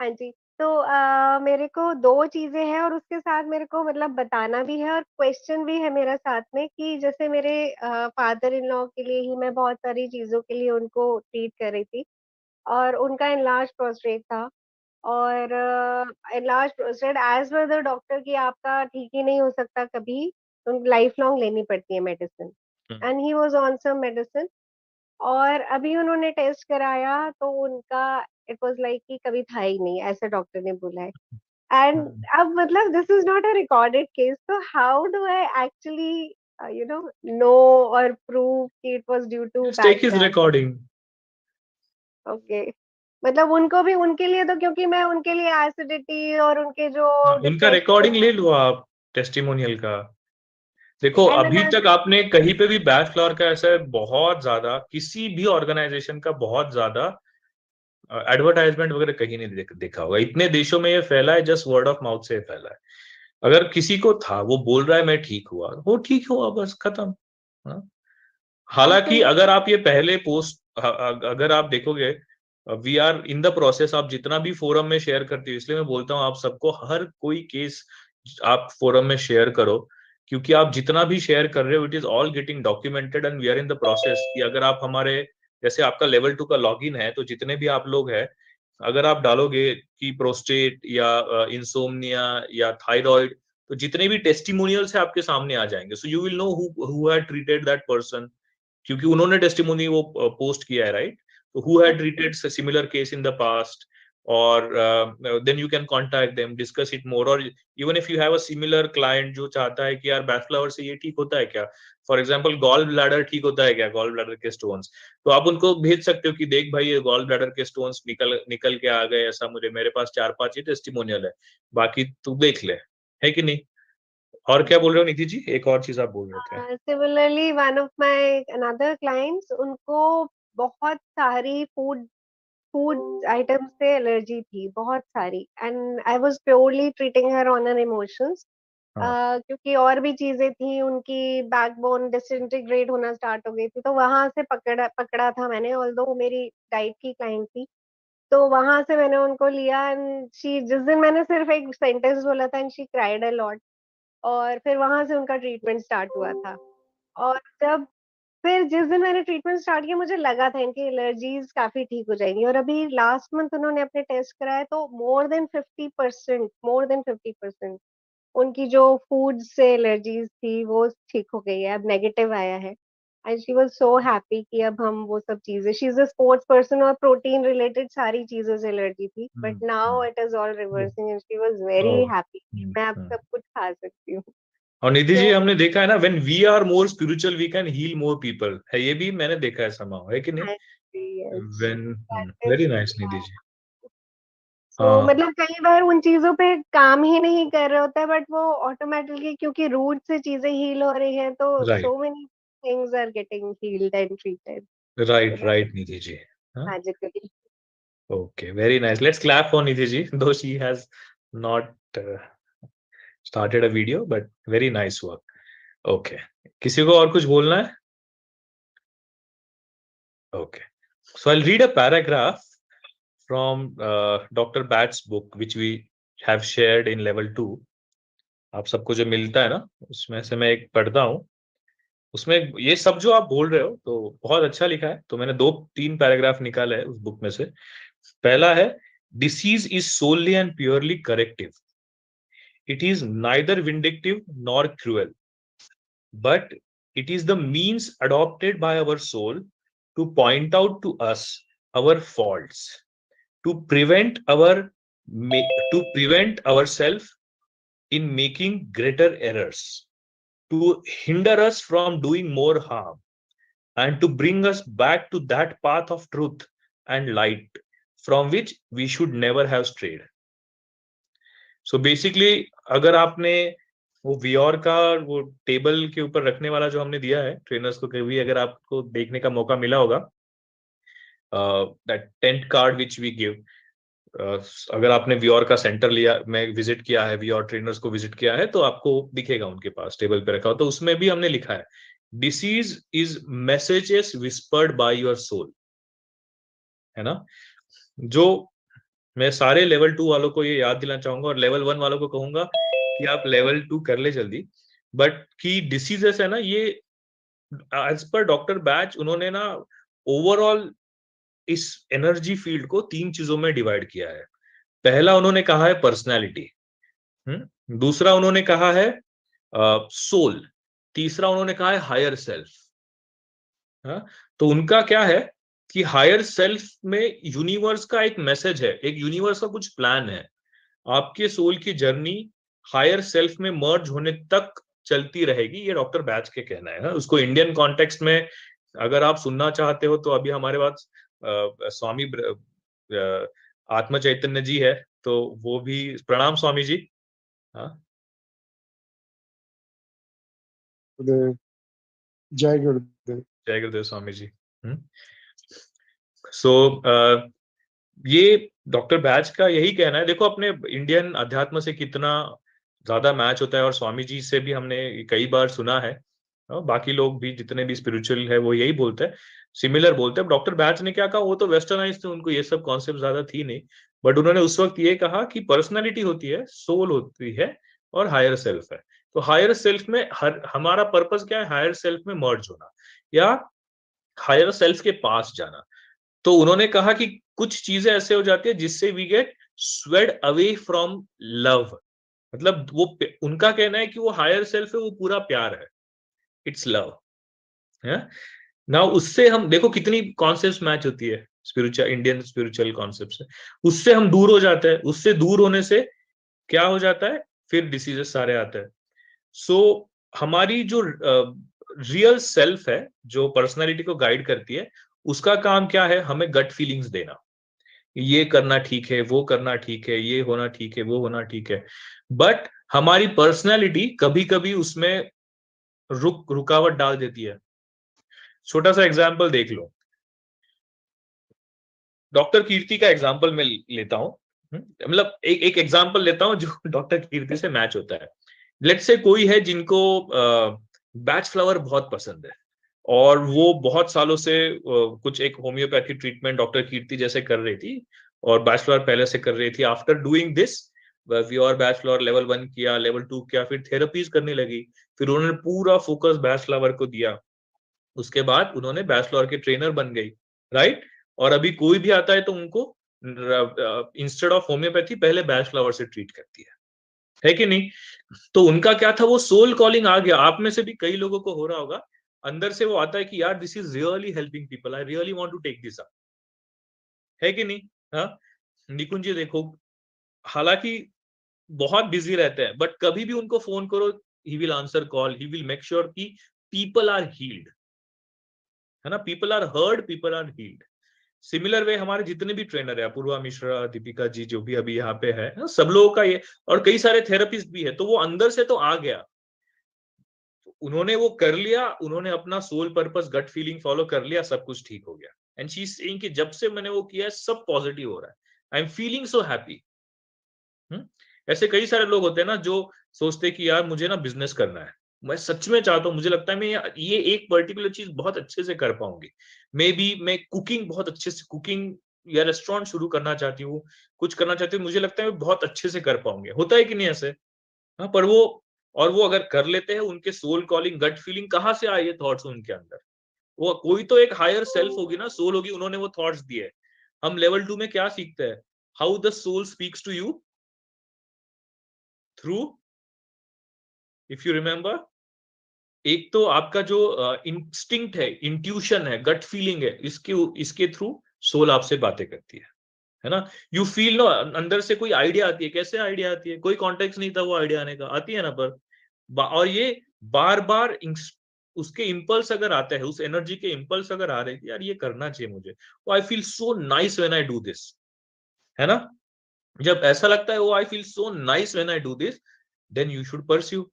हाँ जी, तो मेरे को 2 चीजें हैं और उसके साथ मेरे को मतलब बताना भी है और क्वेश्चन भी है मेरा साथ में, कि जैसे मेरे फादर इन लॉ के लिए ही मैं बहुत सारी चीजों के लिए उनको ट्रीट कर रही थी, और उनका एनलार्ज प्रोस्टेट था, और enlarge prostate as per the doctor की आपका ठीक ही नहीं हो सकता कभी, तो लाइफ लॉन्ग लेनी पड़ती है medicine, and he was on some medicine, और अभी उन्होंने टेस्ट कराया तो उनका इट वाज लाइक कि कभी था ही नहीं, ऐसे डॉक्टर ने बोला है। एंड अब मतलब this is not a recorded case, तो how do I actually know और प्रूव कि it was due to bad take his recording. Okay, मतलब उनको भी, उनके लिए तो, क्योंकि मैं उनके लिए एसिडिटी और उनके जो उनका रिकॉर्डिंग ले लो आप टेस्टिमोनियल का। देखो अभी तक आपने कहीं पे भी बैच फ्लावर का ऐसा बहुत ज्यादा किसी भी ऑर्गेनाइजेशन का बहुत ज्यादा एडवर्टाइजमेंट वगैरह कहीं नहीं देखा होगा। इतने देशों में ये फैला है, जस्ट वर्ड ऑफ माउथ से फैला है। अगर किसी को था, वो बोल रहा है मैं ठीक हुआ, वो ठीक हुआ, बस खत्म। हालांकि अगर आप ये पहले पोस्ट अगर आप देखोगे, we are in the process, आप जितना भी फोरम में शेयर करती हो, इसलिए मैं बोलता हूँ आप सबको हर कोई केस आप फोरम में शेयर करो, क्योंकि आप जितना भी शेयर कर रहे हो it is all getting documented and we are in the process. कि अगर आप हमारे जैसे आपका लेवल 2 का लॉगिन है, तो जितने भी आप लोग हैं, अगर आप डालोगे कि प्रोस्टेट या इंसोम्निया या थायराइड, तो जितने भी टेस्टिमोनियल्स है आपके सामने आ जाएंगे। So you will know who had treated that person, क्योंकि उन्होंने टेस्टिमोनी वो पोस्ट किया है, राइट? तो who had treated similar case in the past, और then you can contact them, discuss it more, or even if you have a similar client जो चाहता है कि यार बैच फ्लावर से ये ठीक होता है क्या, फॉर एग्जांपल गॉल ब्लैडर ठीक होता है क्या, गॉल ब्लैडर के स्टोन्स, तो आप उनको भेज सकते हो कि देख भाई ये गॉल ब्लैडर के स्टोन्स निकल के आ गए, ऐसा मेरे पास 4-5 ही टेस्टिमोनियल है, बाकी तू देख ले, है कि नहीं? और क्या बोल रहे हो निधि जी? एक और चीज आप बोल रहे थे। Similarly one of my another clients, उनको बहुत सारी फूड आइटम्स से एलर्जी थी, बहुत सारी, and I was purely treating her on an emotions, क्योंकि और भी चीजें थी, उनकी बैकबोन डिसइंटीग्रेट होना स्टार्ट हो गई थी, तो वहां से पकड़ा था मैंने, ऑल्दो मेरी डाइट की क्लाइंट थी, तो वहां से मैंने उनको लिया, एंड शी, जिस दिन मैंने सिर्फ एक सेंटेंस बोला था and she cried a lot, और फिर वहां से उनका ट्रीटमेंट स्टार्ट हुआ था। और जब फिर जिस दिन मैंने ट्रीटमेंट स्टार्ट किया, मुझे लगा था इनकी एलर्जीज काफी ठीक हो जाएंगी, और अभी लास्ट मंथ उन्होंने अपने टेस्ट कराए तो मोर देन 50% उनकी जो फूड से एलर्जीज थी वो ठीक हो गई है, अब नेगेटिव आया है, and she was so happy कि अब हम वो सब चीजें, she is a sports person और प्रोटीन रिलेटेड सारी चीजों से एलर्जी थी, but now it is all reversing and she was very happy, मैं अब सब कुछ खा सकती हूँ। और निधि जी हमने देखा है ना, when we are more spiritual we can heal more people, है ये भी मैंने देखा है समाओ, है कि नहीं? When very nice Nidhi ji. तो मतलब कई बार उन चीजों पे काम ही नहीं कर रहे होता है, बट वो ऑटोमेटिकली क्योंकि रूट से चीजें हील हो रही हैं, तो so many things are getting healed and treated. Right Nidhi ji. Magically. Okay, very nice. Let's clap for Nidhi ji, though she has not started a video, but very nice work. Okay. किसी को और कुछ बोलना है? Okay. So I'll read a paragraph from Dr. Bat's book, which we have shared in level 2. आप सबको जो मिलता है ना, उसमें से मैं एक पढ़ता हूँ. उसमें ये सब जो आप बोल रहे हो तो बहुत अच्छा लिखा है. तो मैंने 2-3 पैराग्राफ निकाला है उस बुक में से. पहला है, disease is solely and purely corrective. It is neither vindictive nor cruel, but it is the means adopted by our soul to point out to us our faults, to prevent ourselves in making greater errors, to hinder us from doing more harm, and to bring us back to that path of truth and light from which we should never have strayed. So basically, अगर आपने वो वियोर का वो table के ऊपर रखने वाला जो हमने दिया है ट्रेनर्स को, कभी अगर आपको देखने का मौका मिला होगा, that tent card which we give, अगर आपने वियोर का सेंटर लिया, मैं विजिट किया है, वियोर ट्रेनर्स को विजिट किया है, तो आपको दिखेगा उनके पास टेबल पे रखा हो. तो उसमें भी हमने लिखा है, disease is messages whispered by your soul, है ना. जो मैं सारे लेवल 2 वालों को ये याद दिलाना चाहूंगा, और लेवल 1 वालों को कहूंगा कि आप लेवल 2 कर ले जल्दी. बट की डिसीजेस है ना, ये एज पर डॉक्टर बैच उन्होंने ना ओवरऑल इस एनर्जी फील्ड को 3 चीजों में डिवाइड किया है. पहला उन्होंने कहा है पर्सनैलिटी, दूसरा उन्होंने कहा है सोल, तीसरा उन्होंने कहा है हायर सेल्फ. तो उनका क्या है कि हायर सेल्फ में यूनिवर्स का एक मैसेज है, एक यूनिवर्स का कुछ प्लान है. आपके सोल की जर्नी हायर सेल्फ में मर्ज होने तक चलती रहेगी, ये डॉक्टर बैच के कहना है. उसको इंडियन कॉन्टेक्स्ट में अगर आप सुनना चाहते हो तो अभी हमारे पास स्वामी आत्म चैतन्य जी है, तो वो भी, प्रणाम स्वामी जी. जय गुरुदेव. जय गुरुदेव स्वामी जी. सो ये डॉक्टर बैच का यही कहना है. देखो, अपने इंडियन अध्यात्म से कितना ज्यादा मैच होता है, और स्वामी जी से भी हमने कई बार सुना है, बाकी लोग भी जितने भी स्पिरिचुअल है वो यही बोलते हैं, सिमिलर बोलते हैं. डॉक्टर बैच ने क्या कहा, वो तो वेस्टर्नाइज थे, उनको ये सब कॉन्सेप्ट ज्यादा थी नहीं, बट उन्होंने उस वक्त ये कहा कि पर्सनालिटी होती है, सोल होती है, और हायर सेल्फ है. तो हायर सेल्फ में हमारा पर्पस क्या है, हायर सेल्फ में मर्ज होना या हायर सेल्फ के पास जाना. तो उन्होंने कहा कि कुछ चीजें ऐसे हो जाती है जिससे we get swayed away from love. मतलब वो, उनका कहना है कि वो हायर सेल्फ है, वो पूरा प्यार है, इट्स लव. ना उससे हम देखो कितनी कॉन्सेप्ट्स मैच होती है स्पिरिचुअल, इंडियन स्पिरिचुअल कॉन्सेप्ट से, उससे हम दूर हो जाते हैं. उससे दूर होने से क्या हो जाता है, फिर डिसीजेस सारे आते हैं. सो हमारी जो रियल सेल्फ है, जो पर्सनालिटी को गाइड करती है, उसका काम क्या है, हमें गट फीलिंग्स देना, ये करना ठीक है, वो करना ठीक है, ये होना ठीक है, वो होना ठीक है. बट हमारी पर्सनालिटी कभी कभी उसमें रुकावट डाल देती है. छोटा सा एग्जाम्पल देख लो, डॉक्टर कीर्ति का एग्जाम्पल मैं लेता हूं, मतलब एक एग्जाम्पल लेता हूं जो डॉक्टर कीर्ति से मैच होता है. लेट्स से कोई है जिनको बैच फ्लावर बहुत पसंद है, और वो बहुत सालों से कुछ एक होम्योपैथी ट्रीटमेंट डॉक्टर कीर्ति जैसे कर रही थी, और बैच फ्लावर पहले से कर रही थी. आफ्टर डूइंग दिस और बैच फ्लावर लेवल 1 किया, लेवल 2 किया, फिर थेरेपीज करने लगी, फिर उन्होंने पूरा फोकस बैच फ्लावर को दिया. उसके बाद उन्होंने बैच फ्लावर के ट्रेनर बन गई, राइट. और अभी कोई भी आता है तो उनको इंस्टेड ऑफ होम्योपैथी पहले बैच फ्लावर से ट्रीट करती है कि नहीं. तो उनका क्या था, वो सोल कॉलिंग आ गया. आप में से भी कई लोगों को हो रहा होगा, अंदर से वो आता है कि यार this is really helping people, I really want to take this up, है कि नहीं. हाँ, निकुंज जी देखो, हालांकि बहुत बिजी रहते हैं, बट कभी भी उनको फोन करो, he will answer call, he will make sure कि पीपल आर हील्ड, है ना, people are heard, people are healed. Similar way हमारे जितने भी ट्रेनर है, अपूर्वा मिश्रा, दीपिका जी जो भी अभी यहाँ पे है, सब लोगों का ये, और कई सारे थेरेपिस्ट भी है. तो वो अंदर से तो आ गया, उन्होंने वो कर लिया, उन्होंने अपना soul purpose gut feeling follow कर लिया, सब कुछ ठीक हो गया. एंड शी इज सेइंग कि जब से मैंने वो किया है सब पॉजिटिव हो रहा है, I am feeling so happy. ऐसे कई सारे लोग होते हैं ना जो सोचते हैं कि यार मुझे ना बिजनेस करना है, मैं सच में चाहता हूँ, मुझे लगता है मैं ये एक पर्टिकुलर चीज बहुत अच्छे से कर पाऊंगी, मे बी मैं कुकिंग बहुत अच्छे से, कुकिंग या रेस्टोरेंट शुरू करना चाहती हूँ, कुछ करना चाहती हूँ, मुझे लगता है मैं बहुत अच्छे से कर पाऊंगी। होता है कि नहीं ऐसे? हाँ, पर वो अगर कर लेते हैं, उनके सोल कॉलिंग, गट फीलिंग कहाँ से आए ये थॉट्स उनके अंदर? वो कोई तो एक हायर सेल्फ होगी ना, सोल होगी, उन्होंने वो थॉट्स दिए। हम लेवल 2 में क्या सीखते हैं? How the soul speaks to you through, if you remember, एक तो आपका जो इंस्टिंक्ट है, इंट्यूशन है, गट फीलिंग है, इसके थ्रू सोल आपसे बातें करती है ना? यू फील नो, अंदर से कोई आइडिया आती है। कैसे आइडिया आती है? कोई कॉन्टेक्स्ट नहीं था वो आइडिया आने का, आती है ना। और ये बार बार उसके इंपल्स अगर आते हैं, उस एनर्जी के इंपल्स अगर आ रहे हैं, यार ये करना चाहिए मुझे, वो I feel so nice when I do this, है ना? जब ऐसा लगता है वो I feel so nice when I do this, then you should pursue.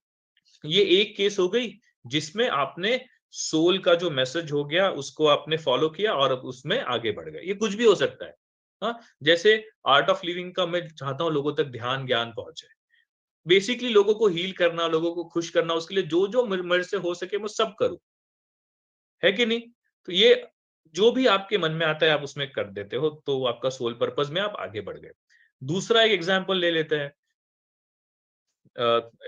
ये एक केस हो गई जिसमें आपने सोल का जो मैसेज हो गया उसको आपने फॉलो किया और उसमें आगे बढ़ गए। ये कुछ भी हो सकता है। हाँ, जैसे आर्ट ऑफ लिविंग का मैं चाहता हूं लोगों तक ध्यान ज्ञान पहुंचे, बेसिकली लोगों को हील करना, लोगों को खुश करना, उसके लिए जो जो मेरे से हो सके मैं सब करूं, है कि नहीं? तो ये जो भी आपके मन में आता है आप उसमें कर देते हो, तो आपका सोल पर्पस में आप आगे बढ़ गए। दूसरा एक एग्जांपल ले लेते हैं,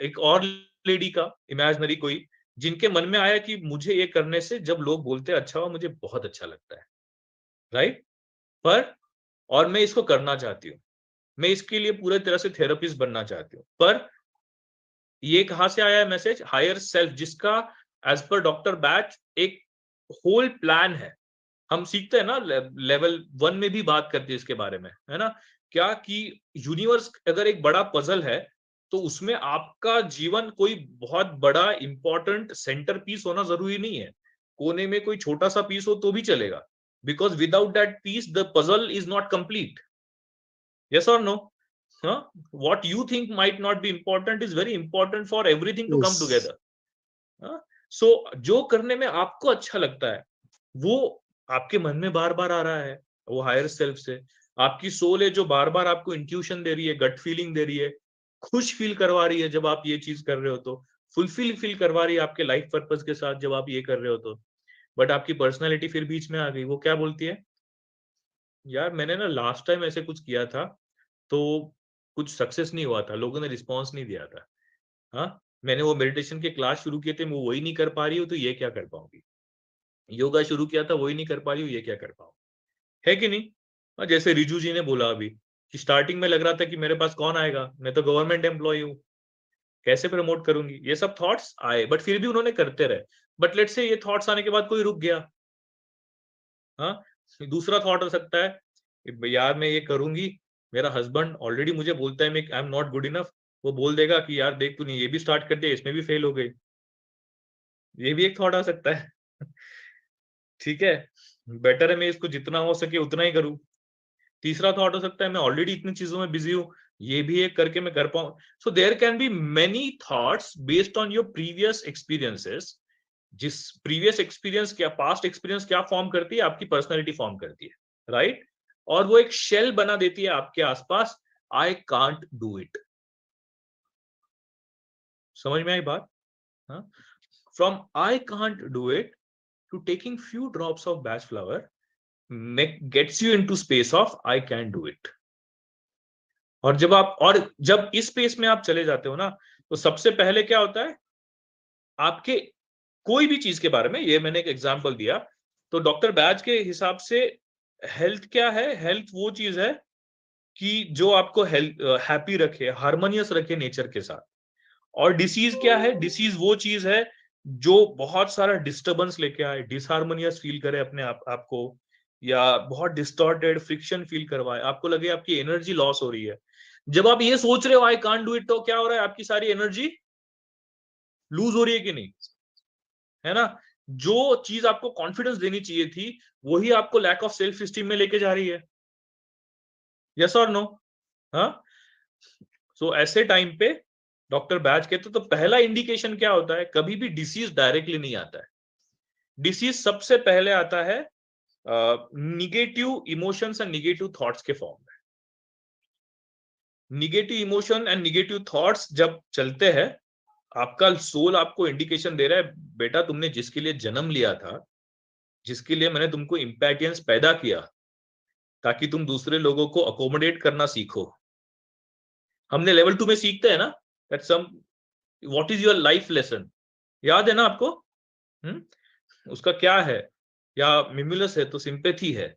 एक और लेडी का, इमेजिनरी कोई, जिनके मन में आया कि मुझे ये करने से जब लोग बोलते हैं अच्छा हुआ, मुझे बहुत अच्छा लगता है, राइट? पर और मैं इसको करना चाहती हूँ, मैं इसके लिए पूरे तरह से थेरेपिस्ट बनना चाहती हूँ, पर ये कहां से आया है मैसेज? हायर सेल्फ, जिसका एज पर डॉक्टर बैच एक होल प्लान है। हम सीखते हैं ना, लेवल 1 में भी बात करते हैं इसके बारे में, है ना? क्या कि यूनिवर्स अगर एक बड़ा पजल है, तो उसमें आपका जीवन कोई बहुत बड़ा इंपॉर्टेंट सेंटर पीस होना जरूरी नहीं है, कोने में कोई छोटा सा पीस हो तो भी चलेगा, because without that piece the puzzle is not complete. Yes और no? What you think might not be important is very important for everything to come together. So जो करने में आपको अच्छा लगता है वो आपके मन में बार बार आ रहा है, वो हायर सेल्फ से आपकी सोल है जो बार बार आपको इंट्यूशन दे रही है, गट फीलिंग दे रही है, खुश फील करवा रही है जब आप ये चीज कर रहे हो, तो फुलफिल फील करवा रही है आपके लाइफ पर्पस के साथ जब आप ये कर रहे हो तो। बट आपकी पर्सनालिटी फिर बीच में आ गई, वो क्या बोलती है? यार मैंने ना लास्ट टाइम ऐसे कुछ किया था तो कुछ सक्सेस नहीं हुआ था, लोगों ने रिस्पॉन्स नहीं दिया था। हाँ, मैंने वो मेडिटेशन के क्लास शुरू किए थे, मैं वही नहीं कर पा रही हूँ, तो ये क्या कर पाऊंगी? योगा शुरू किया था, वही नहीं कर पा रही हूँ, ये क्या कर पाऊँ? है कि नहीं? और जैसे रिजू जी ने बोला अभी कि स्टार्टिंग में लग रहा था कि मेरे पास कौन आएगा, मैं तो गवर्नमेंट एम्प्लॉय हूँ, कैसे प्रमोट करूंगी? ये सब थॉट्स आए, बट फिर भी उन्होंने करते रहे। बट लेट्स से ये थॉट्स आने के बाद कोई रुक गया, हाँ, दूसरा थॉट हो सकता है कि यार मैं ये करूंगी, मेरा हस्बैंड ऑलरेडी मुझे बोलता है मैं I am not good enough, वो बोल देगा कि यार देख तूने ये भी स्टार्ट कर दिया, इसमें भी फेल हो गई। ये भी एक थॉट आ सकता है। ठीक है, बेटर है मैं इसको जितना हो सके उतना ही करूं। तीसरा थॉट हो सकता है मैं ऑलरेडी इतनी चीजों में बिजी हूं, ये भी एक करके मैं कर पाऊं। So there can be many thoughts based on your previous experiences. जिस प्रीवियस एक्सपीरियंस क्या, पास्ट एक्सपीरियंस क्या फॉर्म करती है? आपकी पर्सनैलिटी फॉर्म करती है, राइट? और वो एक शेल बना देती है आपके आसपास, आई कांट डू इट। समझ में आई बात? From I can't do it to taking few drops of Bach flower gets you into space of I can do it. और जब इस स्पेस में आप चले जाते हो ना, तो सबसे पहले क्या होता है आपके कोई भी चीज के बारे में, ये मैंने एक एग्जांपल दिया, तो डॉक्टर बैच के हिसाब से हेल्थ क्या है? हेल्थ वो चीज है कि जो आपको हैप्पी रखे, हार्मोनियस रखे नेचर के साथ। और डिसीज क्या है? डिसीज वो चीज है जो बहुत सारा डिस्टर्बेंस लेके आए, डिसहार्मोनियस फील करे अपने आपको, या बहुत डिस्टॉर्टेड फ्रिक्शन फील करवाए, आपको लगे आपकी एनर्जी लॉस हो रही है। जब आप ये सोच रहे हो आई कांट डू इट, तो क्या हो रहा है? आपकी सारी एनर्जी लूज हो रही है कि नहीं? है ना? जो चीज आपको कॉन्फिडेंस देनी चाहिए थी वही आपको लैक ऑफ सेल्फ स्टीम में लेके जा रही है। यस और नो? हाँ, सो ऐसे टाइम पे डॉक्टर बैच कहते तो पहला इंडिकेशन क्या होता है? कभी भी डिसीज डायरेक्टली नहीं आता है, डिसीज सबसे पहले आता है negative emotions and negative thoughts के फॉर्म में। Negative emotion and negative thoughts जब चलते हैं, आपका सोल आपको इंडिकेशन दे रहा है, बेटा तुमने जिसके लिए जन्म लिया था, जिसके लिए मैंने तुमको इम्पैटियंस पैदा किया, ताकि तुम दूसरे लोगों को अकोमोडेट करना सीखो। हमने लेवल 2 में सीखते हैं ना, that some what is your life lesson, याद है ना आपको? उसका क्या है, या मिमुलस है तो सिंपैथी है।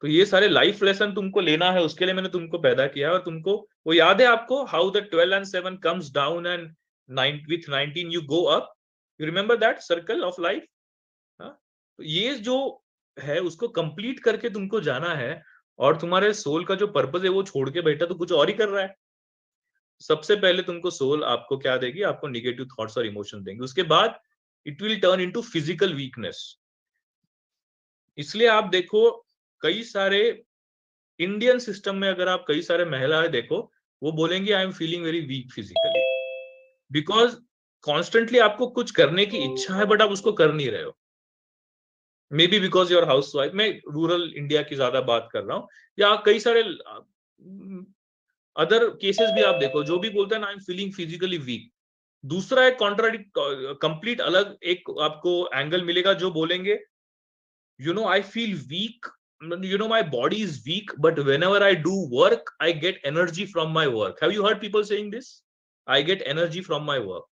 तो ये सारे लाइफ लेसन तुमको लेना है, उसके लिए मैंने तुमको पैदा किया है। और तुमको वो याद है आपको, how the 12 and 7 comes down and with 19 you go up, you remember that circle of life? तो ये जो है उसको कंप्लीट करके तुमको जाना है, और तुम्हारे सोल का जो पर्पस है वो छोड़ के बैठा तो कुछ और ही कर रहा है। सबसे पहले तुमको सोल आपको क्या देगी, आपको निगेटिव थॉट्स और इमोशन देंगे, उसके बाद it will turn into physical weakness. इसलिए आप देखो कई सारे इंडियन सिस्टम में, अगर आप कई सारे महिलाएं देखो, वो बोलेंगे I am feeling very weak physically, because constantly आपको कुछ करने की इच्छा है बट आप उसको कर नहीं रहे हो। May be because your house wife, मैं रूरल इंडिया की ज्यादा बात कर रहा हूँ, या कई सारे अदर केसेस भी आप देखो, जो भी बोलते हैं I am feeling physically weak. दूसरा एक कॉन्ट्राडिक्ट, कंप्लीट अलग एक आपको एंगल मिलेगा, जो बोलेंगे you know I feel weak, you know my body is weak, but whenever I do work I get energy from my work. Have you heard people saying this? I get energy from my work.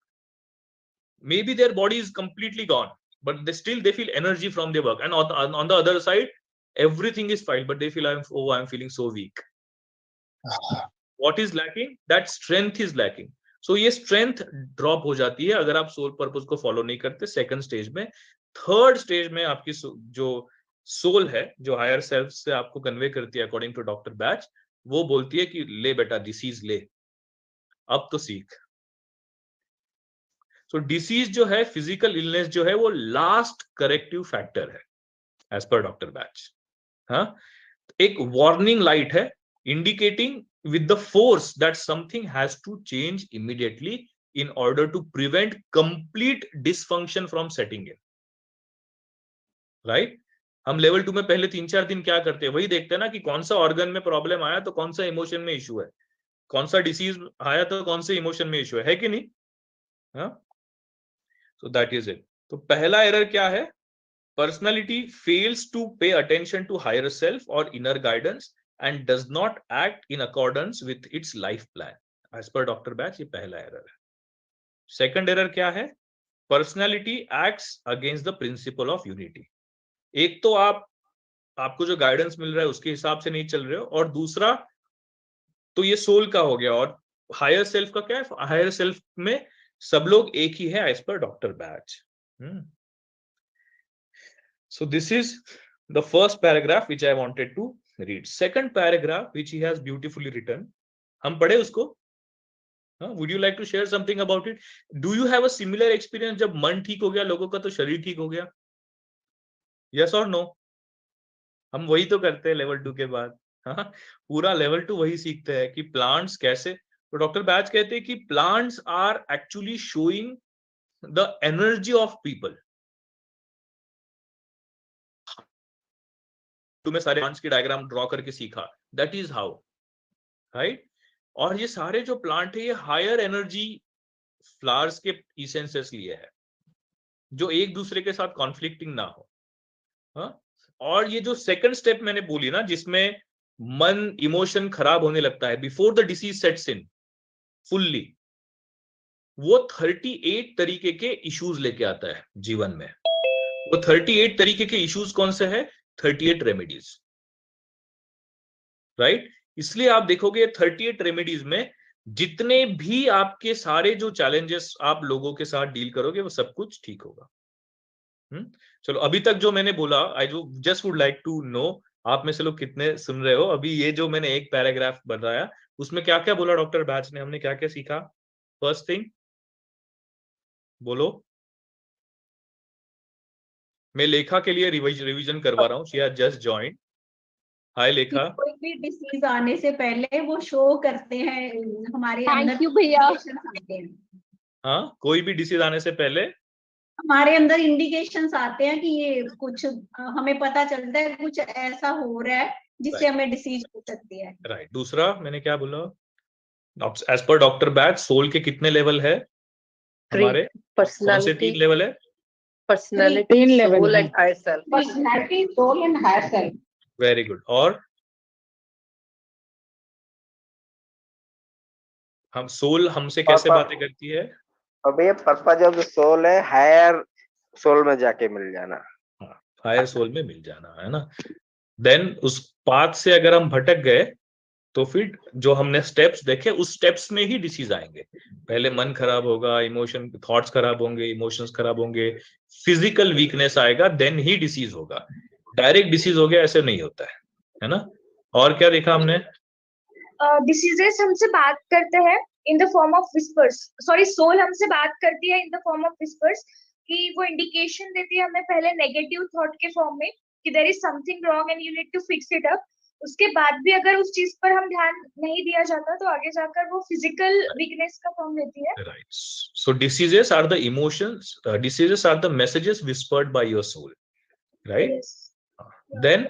Maybe their body is completely gone, but they feel energy from their work. And on the other side, everything is fine, but they feel I'm feeling so weak. What is lacking? That strength is lacking. So ये strength drop हो जाती है अगर आप soul purpose को follow नहीं करते second stage में। थर्ड स्टेज में आपकी जो सोल है, जो हायर सेल्फ से आपको कन्वे करती है अकॉर्डिंग टू डॉक्टर बैच, वो बोलती है कि ले बेटा डिसीज ले, अब तो सीख। सो डिसीज जो है, फिजिकल इलनेस जो है, वो लास्ट करेक्टिव फैक्टर है एज पर डॉक्टर बैच। हाँ, एक वार्निंग लाइट है indicating with the force that something has to change immediately in order to prevent complete dysfunction from setting in, right? हम level 2 में पहले 3-4 दिन क्या करते हैं, वही देखते हैं ना कि कौन सा ऑर्गन में प्रॉब्लम आया तो कौन सा इमोशन में इशू है, कौन सा डिसीज आया तो कौन से इमोशन में इशू है कि नहीं? हाँ, सो दैट इज इट। तो पहला एरर क्या है? Personality fails to pay attention to higher self और inner guidance and does not act in accordance with its life plan. As per Dr. Batch, ये पहला एरर है। सेकंड एरर क्या है? Personality acts against the principle of unity. एक तो आपको जो गाइडेंस मिल रहा है उसके हिसाब से नहीं चल रहे हो, और दूसरा तो ये सोल का हो गया। और हायर सेल्फ का क्या है? हायर सेल्फ में सब लोग एक ही है as per doctor Bach. So this is the first paragraph which I wanted to read. Second paragraph which he has beautifully written, हम पढ़े उसको? Would you like to share something about it? Do you have a similar experience जब मन ठीक हो गया लोगों का तो शरीर ठीक हो गया? Yes or no? हम वही तो करते हैं लेवल 2 के बाद। हाँ, पूरा लेवल 2 वही सीखते हैं कि प्लांट्स कैसे। तो डॉक्टर बैच कहते हैं कि plants are actually showing the energy of people. तुम्हें सारे प्लांट्स की डायग्राम ड्रॉ करके सीखा, दैट इज हाउ, राइट? और ये सारे जो प्लांट है ये हायर एनर्जी फ्लावर्स के इसेंसेस लिए है, जो एक दूसरे के साथ कॉन्फ्लिक्टिंग ना हो। हाँ? और ये जो सेकंड स्टेप मैंने बोली ना, जिसमें मन इमोशन खराब होने लगता है before the disease sets in fully, वो 38 तरीके के इश्यूज लेके आता है जीवन में। वो 38 तरीके के इश्यूज कौन से है? 38 रेमेडीज, राइट? इसलिए आप देखोगे 38 रेमेडीज में जितने भी आपके सारे जो चैलेंजेस आप लोगों के साथ डील करोगे वो सब कुछ ठीक होगा। चलो, अभी तक जो मैंने बोला, I just would like to know आप में से लोग कितने सुन रहे हो। अभी ये जो मैंने एक पैराग्राफ बताया उसमें क्या क्या बोला डॉक्टर बैच ने, हमने क्या क्या सीखा? फर्स्ट थिंग बोलो। मैं लेखा के लिए रिवीजन करवा रहा हूँ, शी हैज जस्ट जॉइंड। हाय लेखा। कोई भी डिसीज आने से पहले वो शो करते हैं हमारे अंदर। थैंक यू भैया। हाँ, कोई भी डिसीज आने से पहले हमारे अंदर इंडिकेशंस आते हैं कि ये कुछ, हमें पता चलता है कुछ ऐसा हो रहा है जिससे हमें डिसीज हो सकती है। राइट। दूसरा मैंने क्या बोला? As per doctor batch soul के कितने लेवल है हमारे? कौन से 3 लेवल है? Personality, soul and higher self. Personality, soul and higher self. Very good. और हम सोल हमसे कैसे बातें करती है? और भैया पर्पज ऑफ द सोल है हायर सोल में जाके मिल जाना। हायर सोल में मिल जाना, है ना? देन उस पाथ से अगर हम भटक गए तो फिर जो हमने स्टेप्स देखे उस स्टेप्स में ही डिसीज आएंगे। पहले मन खराब होगा, इमोशन थॉट्स खराब होंगे, इमोशंस खराब होंगे, फिजिकल वीकनेस आएगा, देन ही डिसीज होगा। डायरेक्ट डिसीज हो गया ऐसे नहीं होता है ना? और क्या देखा हमने? डिसीजेस हमसे बात करते हैं in the form of whispers, sorry soul हमसे बात करती है in the form of whispers, कि वो इंडिकेशन देती है हमें पहले नेगेटिव थॉट के फॉर्म में कि there is something wrong and you need to fix it up. उसके बाद भी अगर उस चीज पर हम ध्यान नहीं दिया जाता तो आगे जाकर वो फिजिकल वीकनेस का फॉर्म लेती है। Right. So diseases are the emotions, diseases are the messages whispered by your soul, right? Then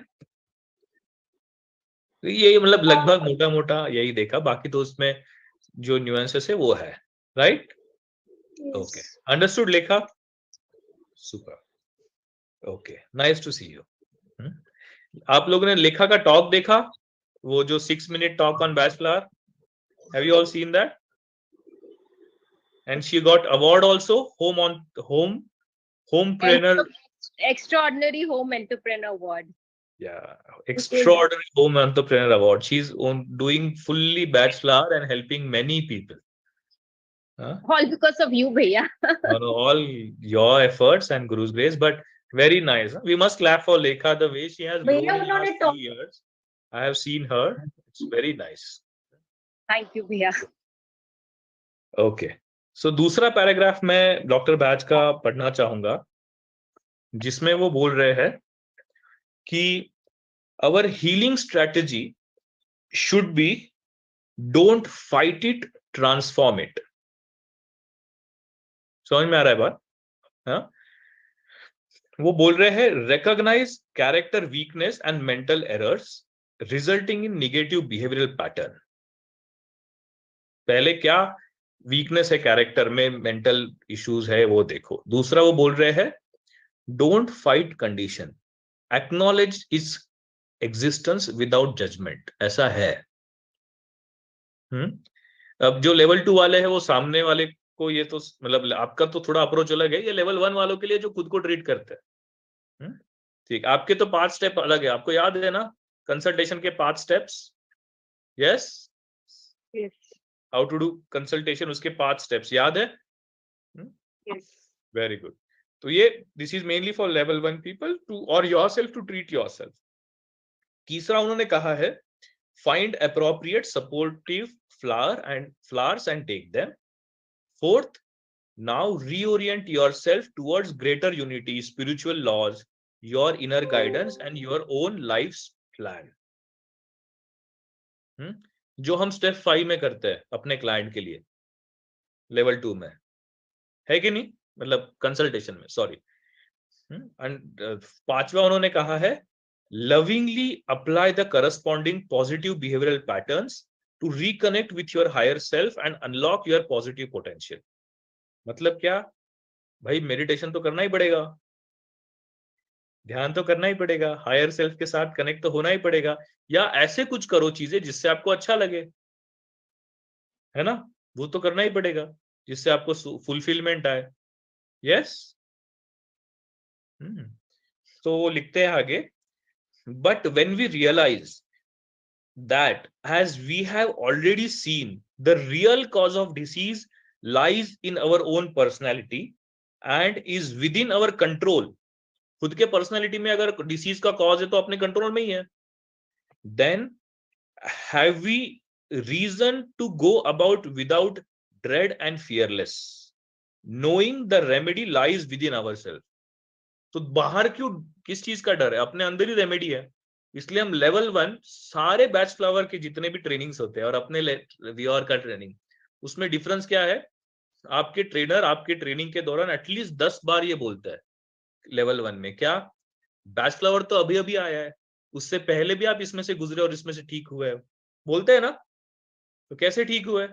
ये मतलब लगभग मोटा मोटा यही देखा, बाकी तो उसमें जो न्यूएंसेस है वो है, right? Okay, understood. Lekha? Super, okay, nice to see you. आप लोगों ने लेखा का टॉक देखा, वो जो 6 minute talk on Bach flower? Have you all seen that? And she got award also, homepreneur, extraordinary home entrepreneur award. Yeah, extraordinary home entrepreneur award. She's doing fully batch flower and helping many people. All because of you, bhaiya. No, all your efforts and Guru's grace, but very nice. We must clap for Lekha, the way she has grown in the last 3 years. I have seen her. It's very nice. Thank you, bhaiya. Okay. So दूसरा paragraph मैं doctor Bach का पढ़ना चाहूंगा, जिसमें वो बोल रहे हैं कि our healing strategy should be don't fight it, transform it. समझ में आ रहा है बात? हाँ, वो बोल रहे हैं recognize character weakness and mental errors resulting in negative behavioral pattern. पहले क्या वीकनेस है कैरेक्टर में, मेंटल इश्यूज है, वो देखो। दूसरा वो बोल रहे हैं don't fight condition, acknowledge its existence without judgement. ऐसा है। अब जो लेवल 2 वाले हैं वो सामने वाले को, ये तो मतलब आपका तो थोड़ा अप्रोच अलग है, ये लेवल 1 वालों के लिए जो खुद को ट्रीट करते हैं। ठीक, आपके तो 5 स्टेप अलग है, आपको याद है ना कंसल्टेशन के 5 steps? Yes, how to do consultation, उसके 5 स्टेप्स याद है? Very good. तो ये this is mainly for level 1 people to और योरसेल्फ टू ट्रीट योरसेल्फ। तीसरा उन्होंने कहा है find appropriate supportive flowers and take them. Fourth, now reorient yourself towards greater unity, spiritual laws, your inner guidance and your own life's plan. जो हम step 5 में करते हैं अपने क्लाइंट के लिए, लेवल 2 में है कि नहीं, मतलब कंसल्टेशन में, सॉरी। एंड 5वां उन्होंने कहा है lovingly apply the corresponding positive behavioral patterns to reconnect with your higher self and unlock your positive potential. मतलब क्या भाई, मेडिटेशन तो करना ही पड़ेगा, ध्यान तो करना ही पड़ेगा, हायर सेल्फ के साथ कनेक्ट तो होना ही पड़ेगा, या ऐसे कुछ करो चीजें जिससे आपको अच्छा लगे, है ना? वो तो करना ही पड़ेगा जिससे आपको फुलफिलमेंट आए। यस। तो वो लिखते हैं आगे, but when we realize that as we have already seen the real cause of disease lies in our own personality and is within our control, खुद के पर्सनालिटी में अगर डिसीज का कॉज है तो अपने कंट्रोल में ही है, then have we reason to go about without dread and fearless, knowing the remedy lies within ourselves. तो बाहर क्यों, किस चीज का डर है? अपने अंदर ही रेमेडी है। इसलिए हम लेवल 1 सारे बैच फ्लावर के जितने भी ट्रेनिंग्स होते हैं और अपने वीआर का ट्रेनिंग, उसमें डिफरेंस क्या है? आपके ट्रेनर आपके ट्रेनिंग के दौरान एटलीस्ट 10 बार ये बोलता है लेवल 1 में, क्या बैच फ्लावर तो अभी अभी आया है, उससे पहले भी आप इसमें से गुजरे और इसमें से ठीक हुए हैं, बोलते हैं ना? तो कैसे ठीक हुए?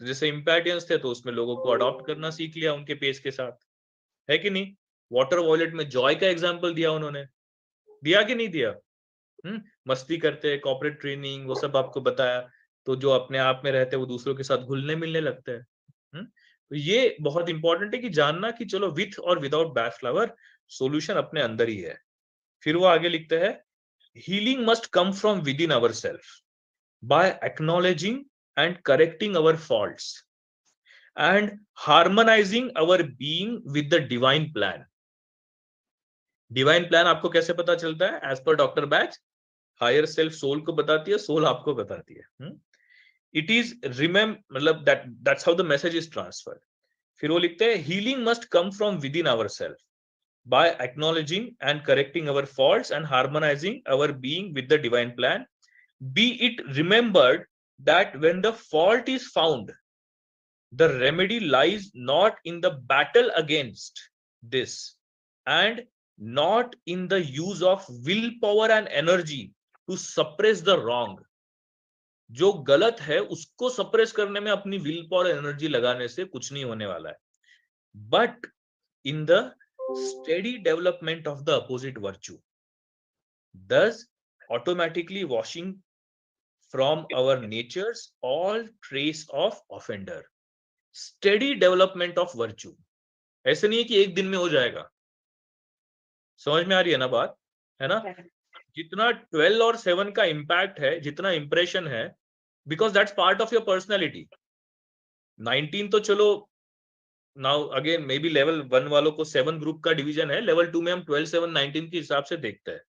जैसे इम्पैटियंस थे तो उसमें लोगों को अडॉप्ट करना सीख लिया उनके पेस के साथ, है कि नहीं? वाटर वॉलेट में जॉय का एग्जाम्पल दिया उन्होंने, दिया कि नहीं दिया? मस्ती करते हैं, कॉर्पोरेट ट्रेनिंग, वो सब आपको बताया, तो जो अपने आप में रहते हैं वो दूसरों के साथ घुलने मिलने लगते हैं। तो ये बहुत इंपॉर्टेंट है कि जानना कि चलो विथ और विदाउट बैड फ्लावर सॉल्यूशन अपने अंदर ही है। फिर वो आगे लिखते हैं, healing must come from within our self by acknowledging and correcting our faults and harmonising our being with the divine plan. Divine plan आपको कैसे पता चलता है? As per doctor Bach, higher self soul को बताती है, soul आपको बताती है। इट इज मतलब that's how the message is transferred. फिर वो लिखते हैं, healing must come from within our self by acknowledging and correcting our faults and harmonising our being with the divine plan. B it remembered that when the fault is found, the remedy lies not in the battle against this and not in the use of willpower and energy to suppress the wrong. जो गलत है उसको suppress करने में अपनी will power energy लगाने से कुछ नहीं होने वाला है, but in the steady development of the opposite virtue, thus automatically washing from our natures all trace of offender. Steady development of virtue. ऐसे नहीं है कि एक दिन में हो जाएगा। समझ में आ रही है ना बात? है ना? जितना 12 और 7 का इम्पैक्ट है, जितना इंप्रेशन है, because that's part of your personality. 19 तो चलो now again may be level 1 वालों को 7 ग्रुप का डिवीजन है, लेवल 2 में हम 12, 7, 19 के हिसाब से देखते हैं,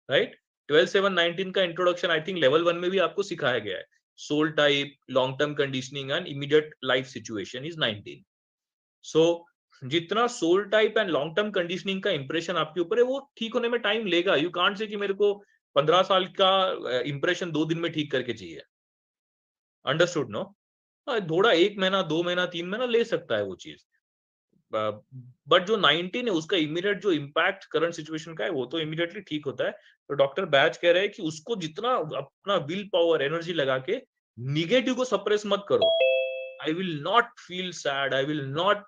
राइट? 12, 7, 19 का इंट्रोडक्शन आई थिंक लेवल 1 में भी आपको सिखाया गया है। Soul type, long term conditioning and immediate life situation is 19। So जितना soul type and long term conditioning का इंप्रेशन आपके ऊपर है, वो ठीक होने में टाइम लेगा। यू कांट से कि मेरे को 15 साल का इंप्रेशन 2 दिन में ठीक करके चाहिए। Understood no? थोड़ा 1 महीना, 2 महीना, 3 महीना ले सकता है वो चीज, बट जो 19 है उसका इमीडिएट जो इम्पैक्ट करंट सिचुएशन का है वो तो इमीडिएटली ठीक होता है। तो डॉक्टर बैच कह रहे हैं कि उसको जितना अपना विल पावर एनर्जी लगा के निगेटिव को सप्रेस मत करो। I will not feel sad, I will not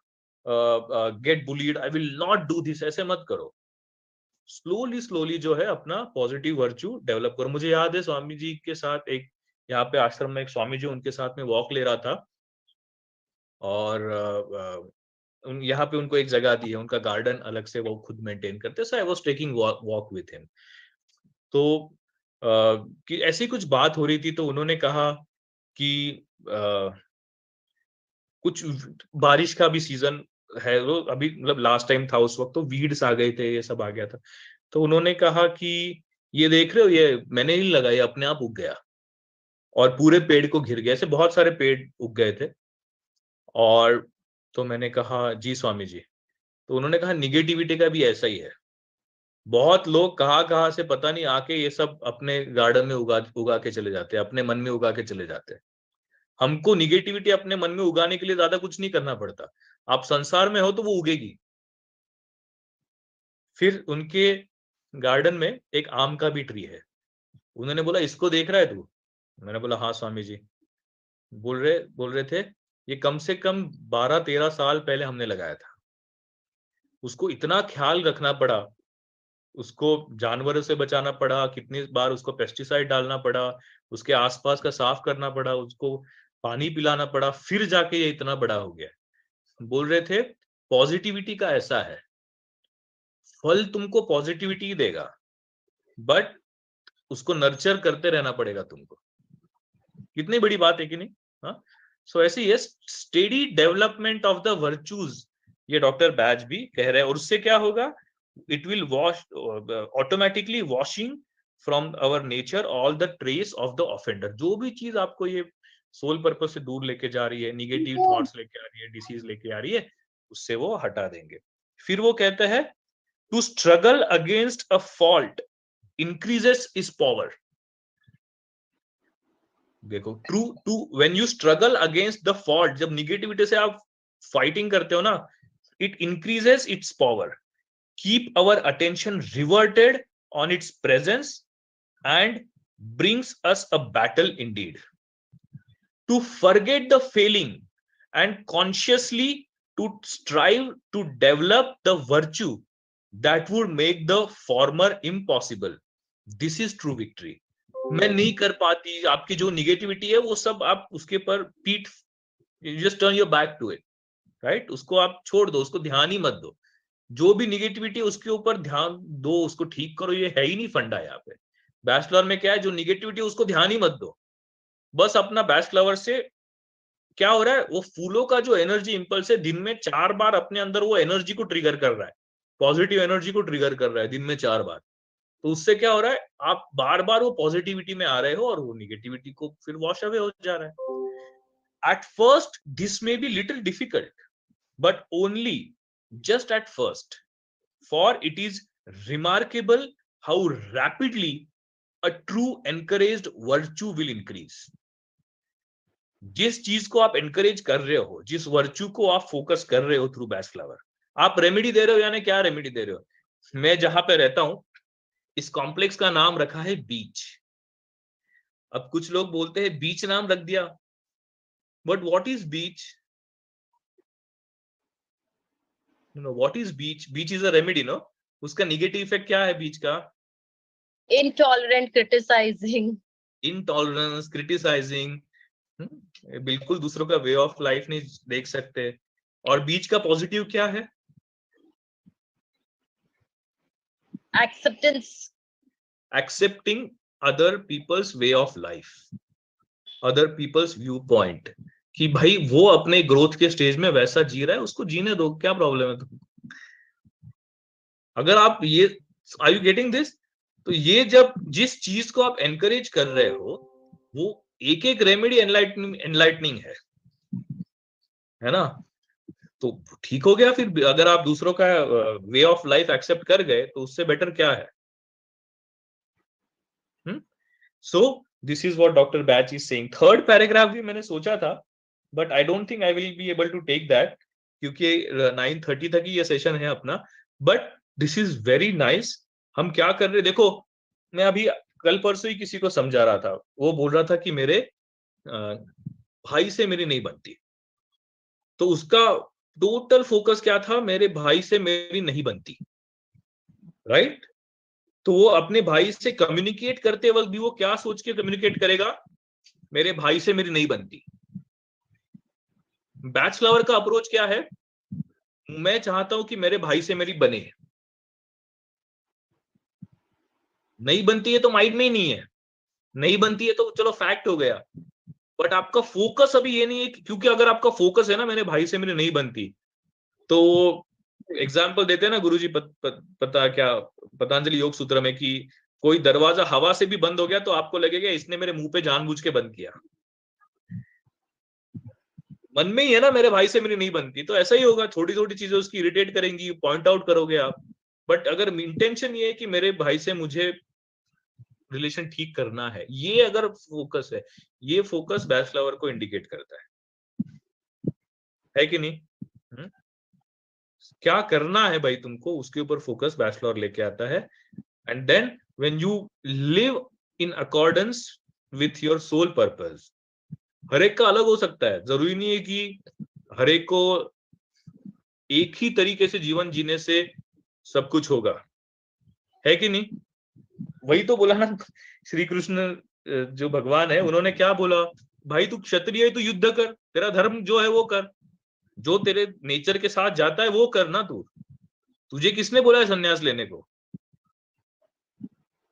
gate bullied, I will not do this, ऐसे मत करो। स्लोली जो है अपना पॉजिटिव वर्च्यू डेवलप करो। मुझे याद है स्वामी जी के साथ एक यहाँ पे आश्रम में एक स्वामी जी उनके साथ में वॉक ले रहा था, और यहाँ पे उनको एक जगह दी है, उनका गार्डन अलग से वो खुद मेंटेन करते, so I was taking walk with him. तो कि ऐसी कुछ बात हो रही थी, तो उन्होंने कहा कि कुछ बारिश का भी सीजन है, वो अभी मतलब लास्ट टाइम था उस वक्त, तो वीड्स आ गए थे, ये सब आ गया था। तो उन्होंने कहा कि ये देख रहे हो, ये मैंने नहीं लगाया, अपने आप उग गया और पूरे पेड़ को घिर गया। ऐसे बहुत सारे पेड़ उग गए थे। और तो मैंने कहा जी स्वामी जी। तो उन्होंने कहा निगेटिविटी का भी ऐसा ही है। बहुत लोग कहाँ से पता नहीं आके ये सब अपने गार्डन में उगा के चले जाते हैं, अपने मन में उगा के चले जाते हैं। हमको निगेटिविटी अपने मन में उगाने के लिए ज्यादा कुछ नहीं करना पड़ता। आप संसार में हो तो वो उगेगी। फिर उनके गार्डन में एक आम का भी ट्री है। उन्होंने बोला इसको देख रहा है तू? मैंने बोला हाँ स्वामी जी। बोल रहे थे ये कम से कम 12-13 साल पहले हमने लगाया था। उसको इतना ख्याल रखना पड़ा, उसको जानवरों से बचाना पड़ा, कितनी बार उसको पेस्टिसाइड डालना पड़ा, उसके आसपास का साफ करना पड़ा, उसको पानी पिलाना पड़ा, फिर जाके ये इतना बड़ा हो गया। बोल रहे थे पॉजिटिविटी का ऐसा है, फल तुमको पॉजिटिविटी देगा, बट उसको नर्चर करते रहना पड़ेगा तुमको। कितनी बड़ी बात है कि नहीं? हाँ, सो ऐसे ये steady development of the virtues, ये डॉक्टर बैच भी कह रहे हैं। और उससे क्या होगा? It will wash automatically washing from our nature all the trace of the offender. जो भी चीज आपको ये सोल पर्पस से दूर लेके जा रही है, निगेटिव थॉट्स लेके आ रही है, डिसीज लेके आ रही है, उससे वो हटा देंगे। फिर वो कहते हैं to struggle against a fault increases is power. देखो to when you struggle against the fault, जब निगेटिविटी से आप फाइटिंग करते हो ना, it increases its power, keep our attention riveted on its presence and brings us a battle indeed. to forget the failing and consciously to strive to develop the virtue that would make the former impossible. This is true victory. मैं नहीं कर पाती, आपकी जो negativity है वो सब आप उसके पर पीठ, you just turn your back to it, right? उसको आप छोड़ दो, उसको ध्यान ही मत दो. जो भी निगेटिविटी है उसके ऊपर ध्यान दो, उसको ठीक करो. ये है ही नहीं फंडा यहाँ पे. बैचलर में क्या है, जो निगेटिविटी है उसको ध्यान ही मत दो. बस अपना बैचलर से क्या हो रहा है, वो फूलों का जो एनर्जी इंपल्स है दिन में 4 बार अपने अंदर वो एनर्जी को ट्रिगर कर रहा है, पॉजिटिव एनर्जी को ट्रिगर कर रहा है दिन में 4 बार. तो उससे क्या हो रहा है, आप बार बार वो पॉजिटिविटी में आ रहे हो और वो निगेटिविटी को फिर वॉश अवे हो जा रहा है. At first this may be little difficult, but only just at first, for it is remarkable how rapidly a true encouraged virtue will increase. जिस चीज को आप एनकरेज कर रहे हो, जिस वर्च्यू को आप फोकस कर रहे हो थ्रू बैच फ्लावर, आप रेमेडी दे रहे हो. यानी क्या रेमेडी दे रहे हो? मैं जहां पे रहता हूं इस कॉम्प्लेक्स का नाम रखा है बीच. अब कुछ लोग बोलते हैं बीच नाम रख दिया, but what is beach? what is beach? Beach is a remedy, no? उसका नेगेटिव इफेक्ट क्या है बीच का? Intolerant, criticizing. Intolerance, criticizing. बिल्कुल दूसरों का वे ऑफ लाइफ नहीं देख सकते. और बीच का पॉजिटिव क्या है? Acceptance. Accepting other people's way of life, other people's viewpoint. कि भाई वो अपने ग्रोथ के स्टेज में वैसा जी रहा है, उसको जीने दो, क्या प्रॉब्लम है तुमको? अगर आप ये, आर यू गेटिंग दिस? तो ये जब जिस चीज को आप एनकरेज कर रहे हो वो एक एक रेमेडी एनलाइटनिंग है ना? तो ठीक हो गया. फिर अगर आप दूसरों का वे ऑफ लाइफ एक्सेप्ट कर गए तो उससे बेटर क्या है? So this is what doctor Bach is saying. Third paragraph भी मैंने सोचा था, but I don't think I will be able to take that, क्योंकि 9:30 तक ही ये सेशन है अपना. But this is very nice. हम क्या कर रहे, देखो मैं अभी कल परसों ही किसी को समझा रहा था, वो बोल रहा था कि मेरे भाई से मेरी नहीं बनती. तो उसका टोटल फोकस क्या था? मेरे भाई से मेरी नहीं बनती, राइट? तो वो अपने भाई से कम्युनिकेट करते वक्त भी वो क्या सोच के कम्युनिकेट करेगा? मेरे भाई से मेरी नहीं बनती. बैच फ्लावर का अप्रोच क्या है? मैं चाहता हूं कि मेरे भाई से मेरी बने. नहीं बनती है तो माइंड में ही नहीं है, नहीं बनती है तो चलो फैक्ट हो गया. बट आपका फोकस अभी ये नहीं है, क्योंकि अगर आपका फोकस है ना मेरे भाई से मेरी नहीं बनती, तो एग्जाम्पल देते हैं ना गुरुजी पता क्या पतंजलि योग सूत्र में कि कोई दरवाजा हवा से भी बंद हो गया तो आपको लगेगा इसने मेरे मुंह पे जानबूझ के बंद किया. मन में ही है ना मेरे भाई से मेरी नहीं बनती, तो ऐसा ही होगा. छोटी छोटी चीजें उसकी इरिटेट करेंगी, पॉइंट आउट करोगे आप. बट अगर इंटेंशन ये है कि मेरे भाई से मुझे रिलेशन ठीक करना है, ये अगर फोकस है, ये फोकस बैच फ्लावर को इंडिकेट करता है कि नहीं? क्या करना है भाई तुमको, उसके ऊपर फोकस बैच फ्लावर लेके आता है. And then when you live in accordance with your soul purpose, हर एक का अलग हो सकता है. जरूरी नहीं है कि हर एक को एक ही तरीके से जीवन जीने से सब कुछ होगा, है कि नहीं? वही तो बोला ना श्री कृष्ण जो भगवान है, उन्होंने क्या बोला? भाई तू क्षत्रिय है, तू युद्ध कर, तेरा धर्म जो है वो कर, जो तेरे नेचर के साथ जाता है वो करना. तुझे किसने बोला है संन्यास लेने को?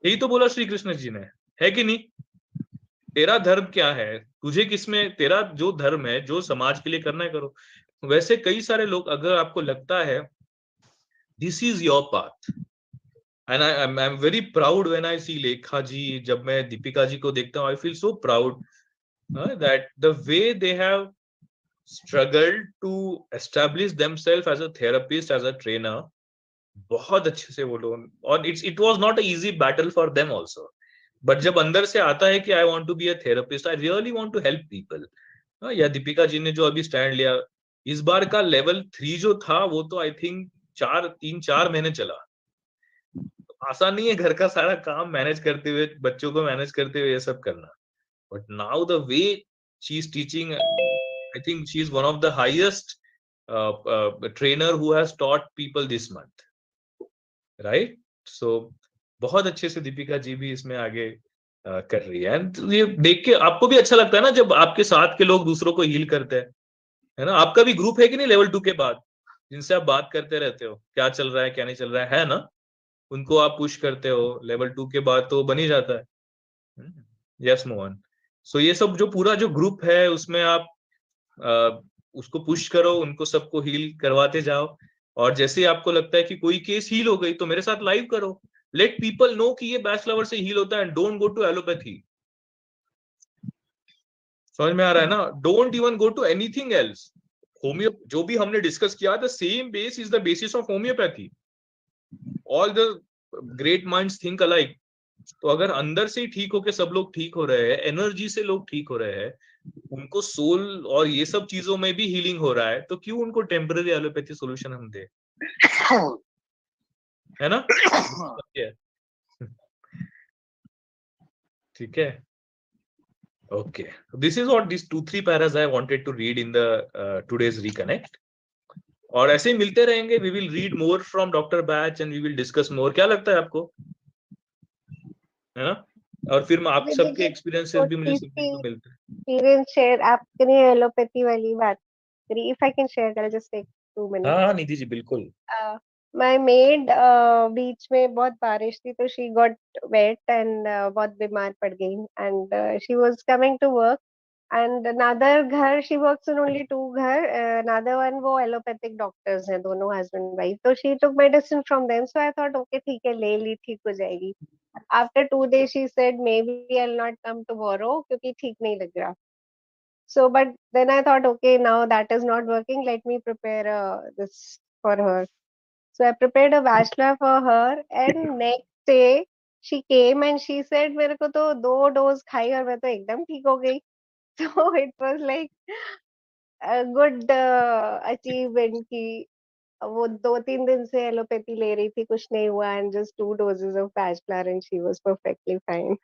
यही तो बोला श्री कृष्ण जी ने, है कि नहीं? तेरा धर्म क्या है, तुझे किसमें, तेरा जो धर्म है, जो समाज के लिए करना है करो. वैसे कई सारे लोग, अगर आपको लगता है this is your path, and I am very proud when I see Lekha ji, जब मैं दीपिका जी को देखता हूँ, I feel so proud that the way they have struggled to establish themselves as a therapist, as a trainer. बहुत अच्छे से वो लोग, और it was not an easy battle for them also. But जब अंदर से आता है कि I want to be a therapist, I really want to help people. या दीपिका जी ने जो अभी स्टैंड लिया, इस बार का लेवल 3 जो था वो तो आई थिंक 3-4 महीने चला. आसान नहीं है घर का सारा काम मैनेज करते हुए, बच्चों को मैनेज करते हुए ये सब करना. But now the way she is teaching. I think she is one of the highest trainer who has taught people this month, right? So बहुत अच्छे से दीपिका जी भी इसमें आगे कर रही है। एंड ये देख के आपको भी अच्छा लगता है ना जब आपके साथ के लोग दूसरों को हील करते हैं, है ना? आपका भी ग्रुप है कि नहीं लेवल 2 के बाद, जिनसे आप बात करते रहते हो, क्या चल रहा है क्या नहीं चल रहा है ना? उनको आप पुश करते हो। लेवल 2 के बाद तो बन ही जाता है। यस मोहन। सो ये सब जो पूरा जो ग्रुप है उसमें आप उसको पुश करो, उनको सबको हील करवाते जाओ, और जैसे ही आपको लगता है कि कोई केस हील हो गई तो मेरे साथ लाइव करो। लेट पीपल नो कि ये बैच लवर से हील होता है, and don't go to allopathy. समझ में आ रहा है ना? Don't even go to anything else. Homoeo जो भी हमने डिस्कस किया, the same base is the basis of homoeopathy. All the great minds think alike. तो अगर अंदर से ही ठीक होके सब लोग ठीक हो रहे हैं, एनर्जी से लोग ठीक हो रहे हैं, उनको सोल और ये सब चीजों में भी हीलिंग हो रहा है, तो क्यों उनको टेम्पररी एलोपैथी सॉल्यूशन हम दे, है ना? ठीक है, okay. This is what these 2-3 paras I wanted to read in the today's reconnect. और ऐसे ही मिलते रहेंगे। We will read more from Dr. Batch and we will discuss more. क्या लगता है आपको, है ना? और फिर आप सबके एक्सपीरियंसेस भी मुझे सुनने को मिलते हैं। एक्सपीरियंस शेयर आपने एलोपैथी वाली बात करी, if I can share, can just take 2 minutes. हाँ निधि जी बिल्कुल। माय मेड बीच में बहुत बारिश थी तो शी गॉट वेट एंड बहुत बीमार पड़ गई, and she was coming to work, and another घर, शी वर्क्स इन ओनली 2 घर, अनदर वन वो एलोपैथिक डॉक्टर्स हैं दोनों, हस्बैंड वाइफ, तो she took medicine from them, so I thought okay ठीक है ले ली, ठीक हो जाएगी। After 2 days she said maybe I'll not come tomorrow क्योंकि ठीक नहीं लग रहा। So but then I thought okay now that is not working, let me prepare this for her. So I prepared a Vashla for her, and next day she came and she said मेरे को तो 2 dose खाई और मैं तो एकदम ठीक हो गई। So it was like a good achievement कि वो 2-3 दिन से एलोपैथी ले रही थी, कुछ नहीं हुआ, and just 2 doses of Pashlar and she was perfectly fine.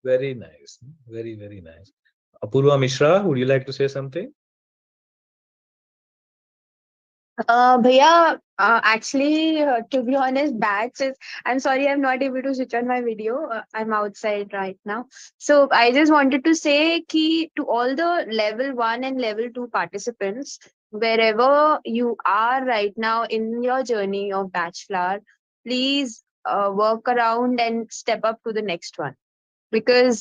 Very nice, very very nice. Apurva Mishra, would you like to say something? Bhaiya, actually, to be honest, Batch is. I'm sorry, I'm not able to switch on my video. I'm outside right now. So I just wanted to say ki to all the level 1 and level 2 participants, wherever you are right now in your journey of Bachelor, please work around and step up to the next one. Because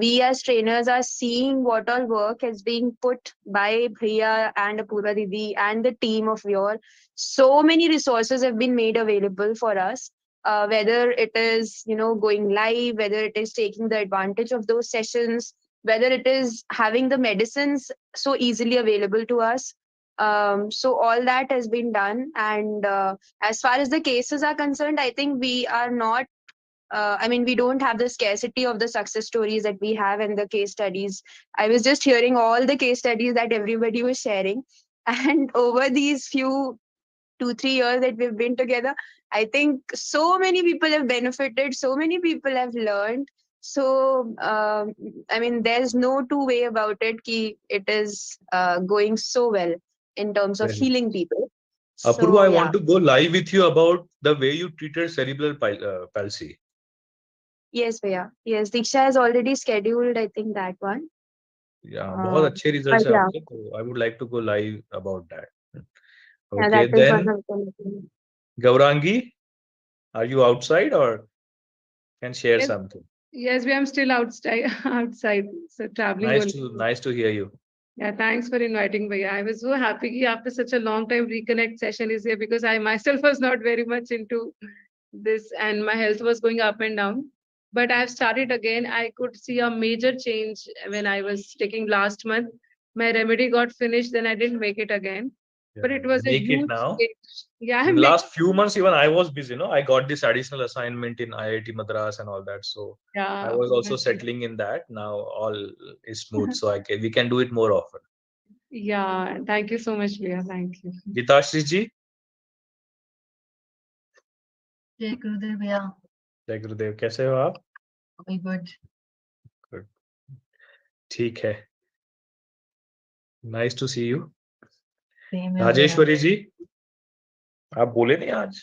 we as trainers are seeing what all work is being put by Bhaiya and Apurva Didi and the team of your. So many resources have been made available for us, whether it is going live, whether it is taking the advantage of those sessions, whether it is having the medicines so easily available to us. So all that has been done, and as far as the cases are concerned, I think we are not we don't have the scarcity of the success stories that we have in the case studies. I was just hearing all the case studies that everybody was sharing. And over these few 2-3 years that we've been together, I think so many people have benefited, so many people have learned. So, there's no two way about it. It is going so well in terms of healing people. Apurva, I want to go live with you about the way you treated cerebral palsy. Yes, Bhaiya. Yes, Diksha has already scheduled, I think, that one. Yeah, बहुत अच्छे results हैं आपके, so I would like to go live about that. Okay, yeah, then Gaurangi, are you outside or can share something? Yes, I'm still outside. So traveling. Nice to hear you. Yeah, thanks for inviting me. I was so happy after such a long time reconnect session is here, because I myself was not very much into this and my health was going up and down. But I've started again. I could see a major change when I was taking last month. My remedy got finished, then I didn't make it again. Yeah, but it was a huge change. Yeah, in the last few months, even I was busy. I got this additional assignment in IIT Madras and all that. So yeah, I was also settling in that. Now all is smooth. So we can do it more often. Yeah, thank you so much, Priya. Thank you. Gitashri ji. जय गुरुदेव भैया। जय गुरुदेव, कैसे हो आप? Good. ठीक है, nice to see you. Same here, Rajeshwari ji, आप बोले नहीं आज।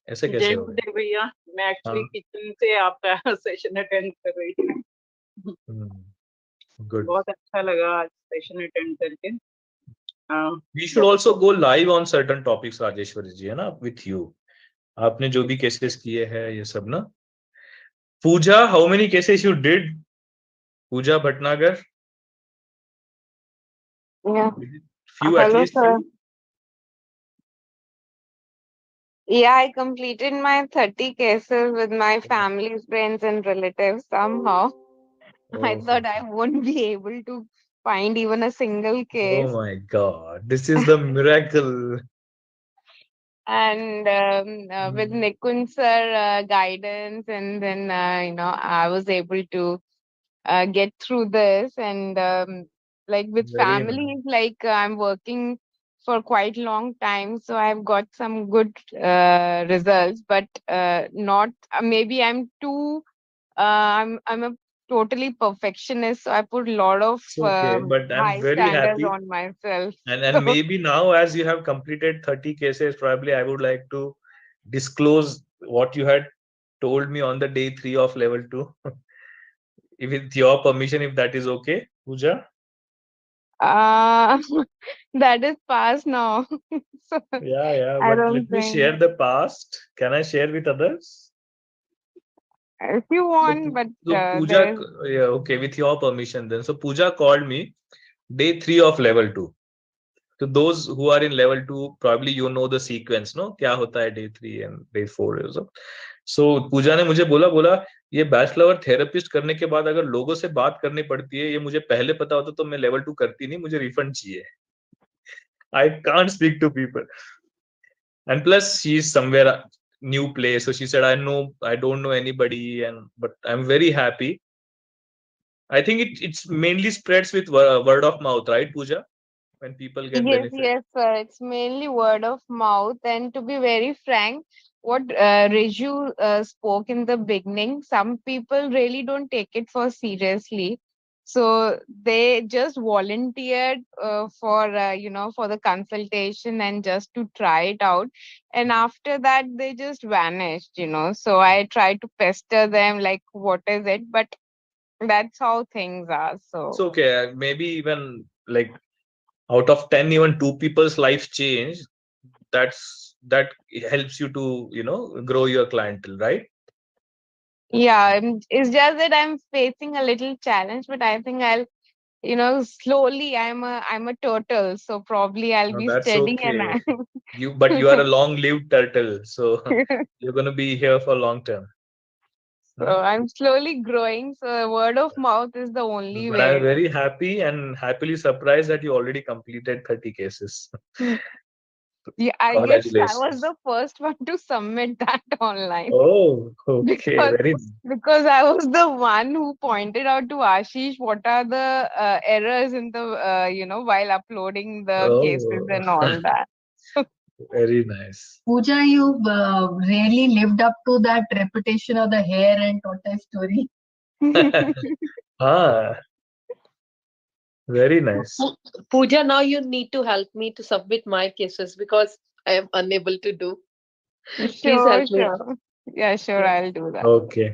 ऐसे कैसे जय हो गए? गुरुदेव भैया, मैं एक्चुअली हाँ। किचन से आपका सेशन अटेंड कर रही थी। गुड। बहुत अच्छा लगा आज सेशन अटेंड करके। We should also go live on certain topics, Rajeshwari ji, है ना, with you। आपने जो भी केसेस किए हैं ये सब ना। पूजा, how many cases you did? Puja Bhatnagar? Yeah. Few, at Hello, least sir. few? Yeah, I completed my 30 cases with my family, friends, and relatives somehow. I Oh, thought I won't be able to find even a single case. oh my God, this is the miracle. And with Nikun sir guidance, and then I was able to get through this. And like with Very nice. families, like I'm working for quite long time, so I've got some good results, but not maybe I'm too I'm a totally perfectionist, so I put a lot of It's okay, but I'm high very standards happy. on myself. And maybe now, as you have completed 30 cases, probably I would like to disclose what you had told me on the day 3 of level 2. With your permission, if that is okay, Pooja. Uh, that is past now. So Yeah, I but don't let me think share the past. Can I share with others? if you want, but So Pooja, there is yeah, okay, with your permission then. So Pooja called me day 3 of level 2. So those who are in level 2, probably you know the sequence, no? क्या होता है day 3 and day 4 ये सब. So पूजा ने मुझे बोला ये bachelor therapist करने के बाद अगर लोगों से बात करनी पड़ती है, ये मुझे पहले पता होता तो मैं लेवल 2 करती नहीं, मुझे रिफंड चाहिए. I can't speak to people. And plus she's somewhere new place, so she said I don't know anybody, but I'm very happy. I think it's mainly spreads with word of mouth, right, Pooja? When people get benefit. yes, sir. It's mainly word of mouth. And to be very frank, what Riju spoke in the beginning, some people really don't take it for seriously. So they just volunteered for the consultation and just to try it out. And after that, they just vanished. So I tried to pester them like, what is it? But that's how things are. So It's okay. Maybe even like out of 10, even 2 people's lives change. That helps you to grow your clientele, right? yeah, it's just that I'm facing a little challenge, but I think I'll slowly. I'm a turtle, so probably I'll No, be that's steady and okay. But you are a long-lived turtle, so you're gonna be here for long term. so I'm slowly growing. So word of mouth is the only But I'm way. very happy and happily surprised that you already completed 30 cases. Yeah, I guess I was Congratulations. the first one to submit that online. Oh, okay, because very because I was the one who pointed out to Ashish what are the errors in the while uploading the cases oh, and all that. very nice. Pooja, you really lived up to that reputation of the hare and tortoise story. Ah, very nice. Pooja, now you need to help me to submit my cases because I am unable to do. Please Sure, help me. sure. Yeah, sure, I'll do that. Okay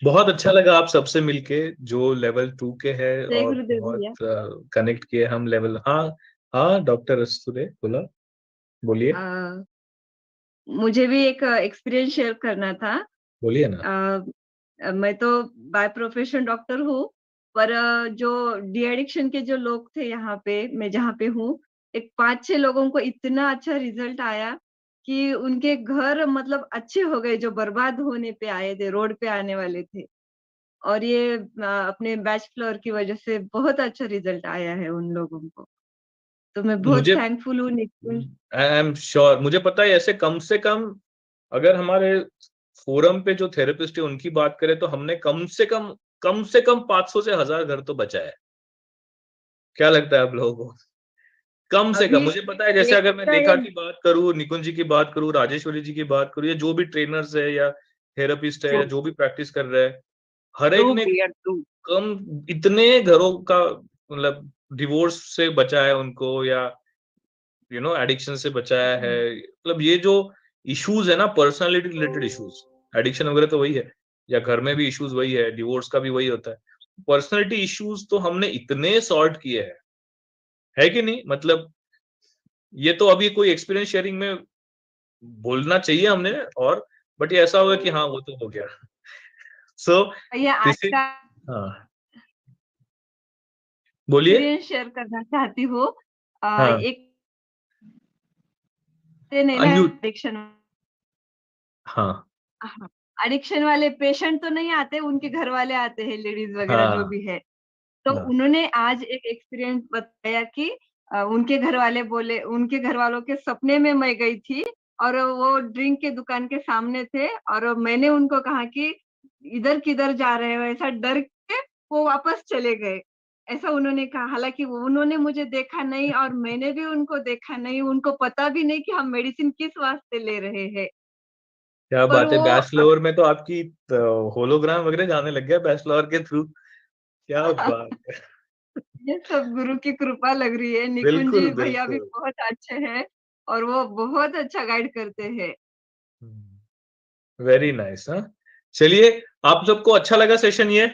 बहुत अच्छा लगा आप सबसे मिलके जो level 2 के हैं जय और गुरुदेव भैया। बहुत कनेक्ट किए हम लेवल. हाँ डॉक्टर अस्तुरे बोलिए मुझे भी एक एक्सपीरियंस शेयर करना था। बोलिए ना. मैं तो बाय प्रोफेशन डॉक्टर हूँ, पर जो डी एडिक्शन के जो लोग थे यहाँ पे, मैं जहाँ पे हूँ, एक 5-6 लोगों को इतना अच्छा रिजल्ट आया कि उनके घर मतलब अच्छे हो गए, जो बर्बाद होने पे आए थे, रोड पे आने वाले थे। और ये अपने बैच फ्लोर की वजह से बहुत अच्छा रिजल्ट आया है उन लोगों को। तो मैं बहुत मुझे थैंकफुल हूँ निकुल। आई एम श्योर, मुझे पता है ऐसे कम से कम अगर हमारे फोरम पे जो थेरेपिस्ट है उनकी बात करें तो हमने कम से कम 500 से 1000 घर तो बचाया है. क्या लगता है आप लोगों को? कम से कम मुझे पता है, जैसे अगर मैं लेखा की बात करूं, निकुंज जी की बात करूं, राजेश्वरी जी की बात करूं, या जो भी ट्रेनर्स है या थेरेपिस्ट है या जो भी प्रैक्टिस कर रहे हैं, हर एक ने कम इतने घरों का मतलब डिवोर्स से बचाया उनको, या एडिक्शन से बचाया है। मतलब ये जो इश्यूज है ना, पर्सनालिटी रिलेटेड इश्यूज, एडिक्शन वगैरह तो वही है, या घर में भी इश्यूज वही है, डिवोर्स का भी वही होता है। पर्सनालिटी इश्यूज तो हमने इतने सॉर्ट किए हैं, है कि नहीं? मतलब ये तो अभी कोई एक्सपीरियंस शेयरिंग में बोलना चाहिए हमने, और बट ये ऐसा होगा कि हाँ वो तो हो गया। सो दिस इज, हाँ बोलिए। एक्सपीरियंस शेयर करना चाहती हूँ। हाँ, एक एडिक्शन, हाँ, एडिक्शन वाले पेशेंट तो नहीं आते, उनके घर वाले आते हैं, लेडीज वगैरह जो हाँ, भी है। तो हाँ, उन्होंने आज एक एक्सपीरियंस बताया कि उनके घर वाले बोले, उनके घर वालों के सपने में मैं गई थी और वो ड्रिंक के दुकान के सामने थे, और मैंने उनको कहा कि इधर किधर जा रहे हो, ऐसा डर के वो वापस चले गए, ऐसा उन्होंने कहा। हालांकि उन्होंने मुझे देखा नहीं और मैंने भी उनको देखा नहीं, उनको पता भी नहीं कि हम मेडिसिन किस वास्ते ले रहे हैं। क्या पर बात है, वो बैचलर में तो आपकी होलोग्राम वगैरह जाने लग गया बैचलर के थ्रू, क्या बात है। ये सब गुरु की कृपा लग रही है। निकुंज जी बिल्कुल भैया भी बिल्कुल। बहुत अच्छे हैं और वो बहुत अच्छा गाइड करते हैं। Very nice. हाँ, चलिए, आप सबको अच्छा लगा सेशन ये?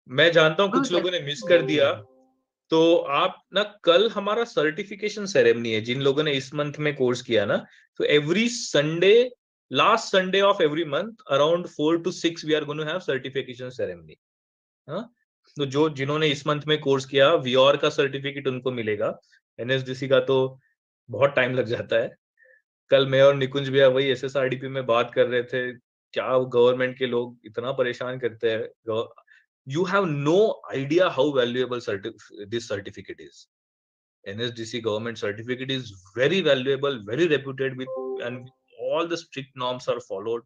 मैं जानता हूँ कुछ बहुत लोगों ने मिस कर दिया, तो आप ना, कल हमारा सर्टिफिकेशन सेरेमनी है। जिन लोगों ने इस मंथ में कोर्स किया ना, तो every Sunday, last Sunday of every month around 4 to 6 we are going to have certification ceremony. हाँ, तो जिन्होंने इस मंथ में कोर्स किया, वियोर का सर्टिफिकेट उनको मिलेगा, एनएसडीसी का तो बहुत टाइम लग जाता है। कल मैं और निकुंज भैया वही एसएसआरडीपी में बात कर रहे थे, क्या गवर्नमेंट के लोग इतना परेशान करते हैं। You have no idea how valuable this certificate is. NSDC government certificate is very valuable, very reputed with, and all the strict norms are followed.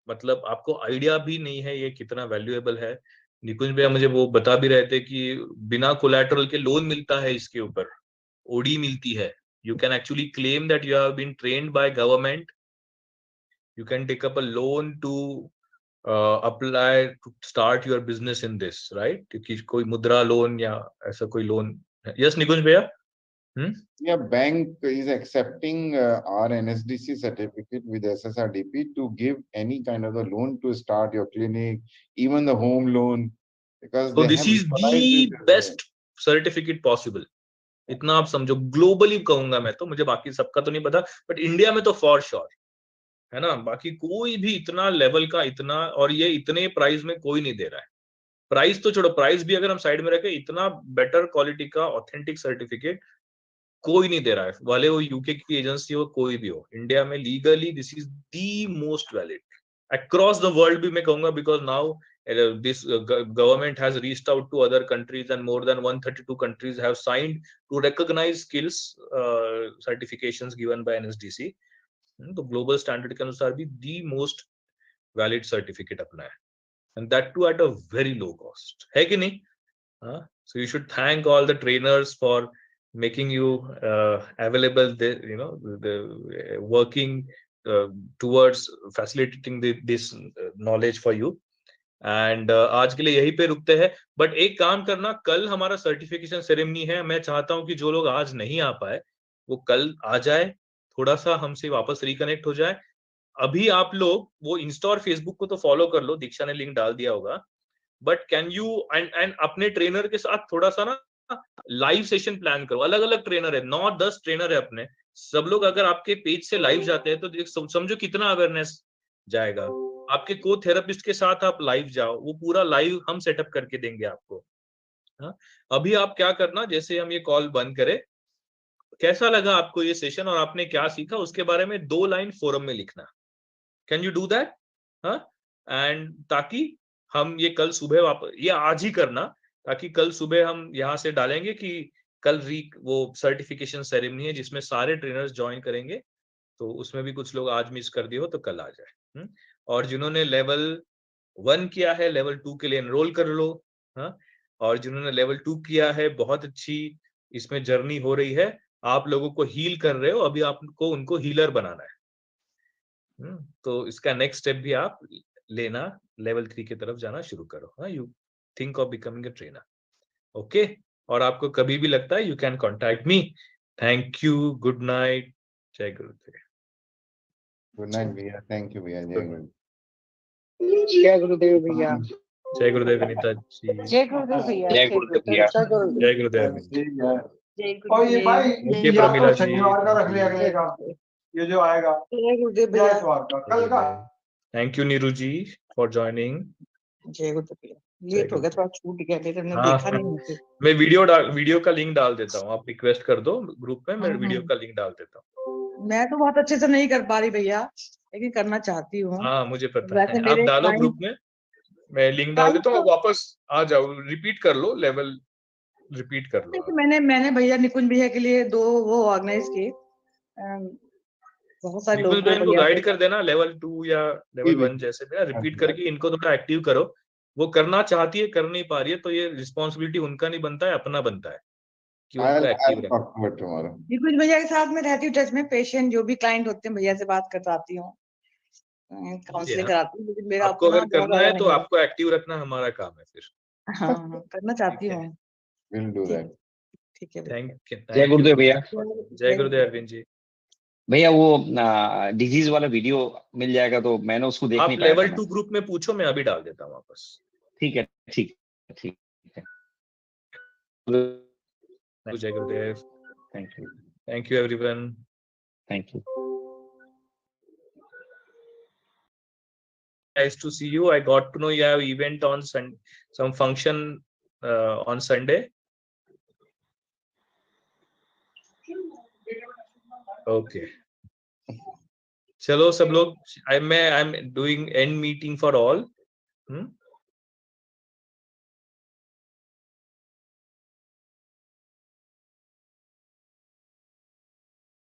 मतलब आपको आइडिया भी नहीं है ये कितना वैल्यूएबल है। निकुंज भैया मुझे वो बता भी रहे थे कि बिना कोलैटरल के लोन मिलता है इसके ऊपर, ओडी मिलती है। You can actually claim that you have been trained by government. You can take up a loan to apply to start your business in this, right? क्योंकि कोई मुद्रा लोन या ऐसा कोई लोन। यस निकुंज भैया? Yeah, bank is accepting our NSDC certificate with SSRDP to give any kind of a loan to start your clinic, even the home loan, because So they this have is legalized the it as best certificate possible. इतना आप समझो, globally कहूंगा मैं तो, मुझे बाकी सबका तो नहीं पता, बट इंडिया में तो फॉर श्योर है ना। बाकी कोई भी इतना लेवल का, इतना, और ये इतने प्राइस में कोई नहीं दे रहा है। प्राइस तो छोड़ो, प्राइस भी अगर हम साइड में रखें, इतना बेटर क्वालिटी का ऑथेंटिक सर्टिफिकेट कोई नहीं दे रहा है, वाले वो यूके की एजेंसी हो, कोई भी हो। इंडिया में legally this is the most valid across the world भी मैं कहूंगा, because now this government has reached out to other countries, and more than 132 countries have signed to recognize skills certifications given by NSDC. तो global standard के अनुसार भी the most valid certificate अपना है, and that too at a very low cost, है कि नहीं? So you should thank all the trainers for making you available, working towards facilitating this knowledge for you. And आज के लिए यहीं पे रुकते हैं, बट एक काम करना, कल हमारा सर्टिफिकेशन सेरेमनी है। मैं चाहता हूं कि जो लोग आज नहीं आ पाए वो कल आ जाए, थोड़ा सा हमसे वापस रिकनेक्ट हो जाए। अभी आप लोग वो इंस्टा और फेसबुक को तो फॉलो कर लो, दीक्षा ने लिंक डाल दिया होगा, बट कैन यू एंड अपने ट्रेनर के साथ थोड़ा सा ना लाइव सेशन प्लान करो। अलग अलग ट्रेनर है, 9-10 ट्रेनर है अपने, सब लोग अगर आपके पेज से लाइव जाते हैं तो समझो कितना अवेयरनेस जाएगा। आपके को थेरेपिस्ट के साथ आप लाइव जाओ, वो पूरा लाइव हम सेटअप करके देंगे आपको। हाँ, अभी आप क्या करना, जैसे हम ये कॉल बंद करें, कैसा लगा आपको ये सेशन और आपने क्या सीखा, उसके बारे में 2 लाइन फोरम में लिखना। Can you do that? हाँ, एंड ताकि हम ये कल सुबह वापस, ये आज ही करना, ताकि कल सुबह हम यहाँ से डालेंगे कि कल वो सर्टिफिकेशन सेरेमनी है जिसमें सारे ट्रेनर्स ज्वाइन करेंगे, तो उसमें भी कुछ लोग आज मिस कर दिए हो तो कल आ जाए। और जिन्होंने लेवल 1 किया है, लेवल 2 के लिए एनरोल कर लो। हाँ, और जिन्होंने लेवल 2 किया है, बहुत अच्छी इसमें जर्नी हो रही है, आप लोगों को हील कर रहे हो, अभी आपको उनको हीलर बनाना है। तो इसका नेक्स्ट स्टेप भी आप लेना, लेवल 3 की तरफ जाना शुरू करो। हाँ, you think of becoming a trainer. Okay, और आपको कभी भी लगता है, you can contact me. Thank you, good night, जय गुरुदेव। गुड नाइट भैया, थैंक यू भैया, जय गुरुदेव। जय गुरुदेव भैया। जय गुरुदेव विनीता जी। जय गुरुदेव भैया। जय गुरुदेव भैया। जय गुरुदेव। और ये भाई ओके प्रमिला जी, शनिवार का रख लिया गया ये जो आएगा। जय गुरुदेव भैया। इतवार का कल का। Thank you Neeru ji for joining. जय गुरुदेव भैया। लेट हो गया, थोड़ा छूट गया, लेकिन मैंने हाँ, देखा नहीं। मैं वीडियो का लिंक डाल देता हूँ, आप रिक्वेस्ट कर दो ग्रुप में, मैं वीडियो का लिंक डाल देता हूँ। मैं तो बहुत अच्छे से नहीं कर पा रही भैया, लेकिन करना चाहती हूँ। हाँ मुझे पता है, आप डालो ग्रुप में, मैं लिंक डाल देता हूँ, वापस आ जाओ, रिपीट कर लो, लेवल रिपीट कर लो। मैंने भैया निकुंज भैया के लिए 2 वो ऑर्गेनाइज किए, बहुत सारे लोगों को गाइड कर देना, लेवल 2 या लेवल 1 जैसे भी, रिपीट करके इनको थोड़ा एक्टिव करो। वो करना चाहती है, कर नहीं पा रही है, तो ये रिस्पॉन्सिबिलिटी उनका नहीं बनता है, अपना बनता है कि उनको एक्टिव रखें। निकुंज भैया के साथ में रहती हूँ टच में, पेशेंट जो भी क्लाइंट होते हैं भैया से बात करवाती हूँ, काउंसलिंग कराती हूँ, लेकिन मेरा आपको अगर करना है तो आपको एक्टिव रखना हमारा काम है फिर। हाँ करना चाहती हूँ। Will do that. ठीक है, थैंक यू। जय गुरुदेव भैया। जय गुरुदेव अरविंद जी। भैया वो डिजीज वाला वीडियो मिल जाएगा तो मैंने उसको देख आप नहीं पाया। लेवल 2 ग्रुप में पूछो, मैं अभी डाल देता हूँ वापस। ठीक है, ठीक है। जय गुरुदेव। Thank you everyone. Thank you. Nice to see you. I got to know you have event on some function on Sunday. Okay. चलो सब लोग, I'm doing end meeting for all.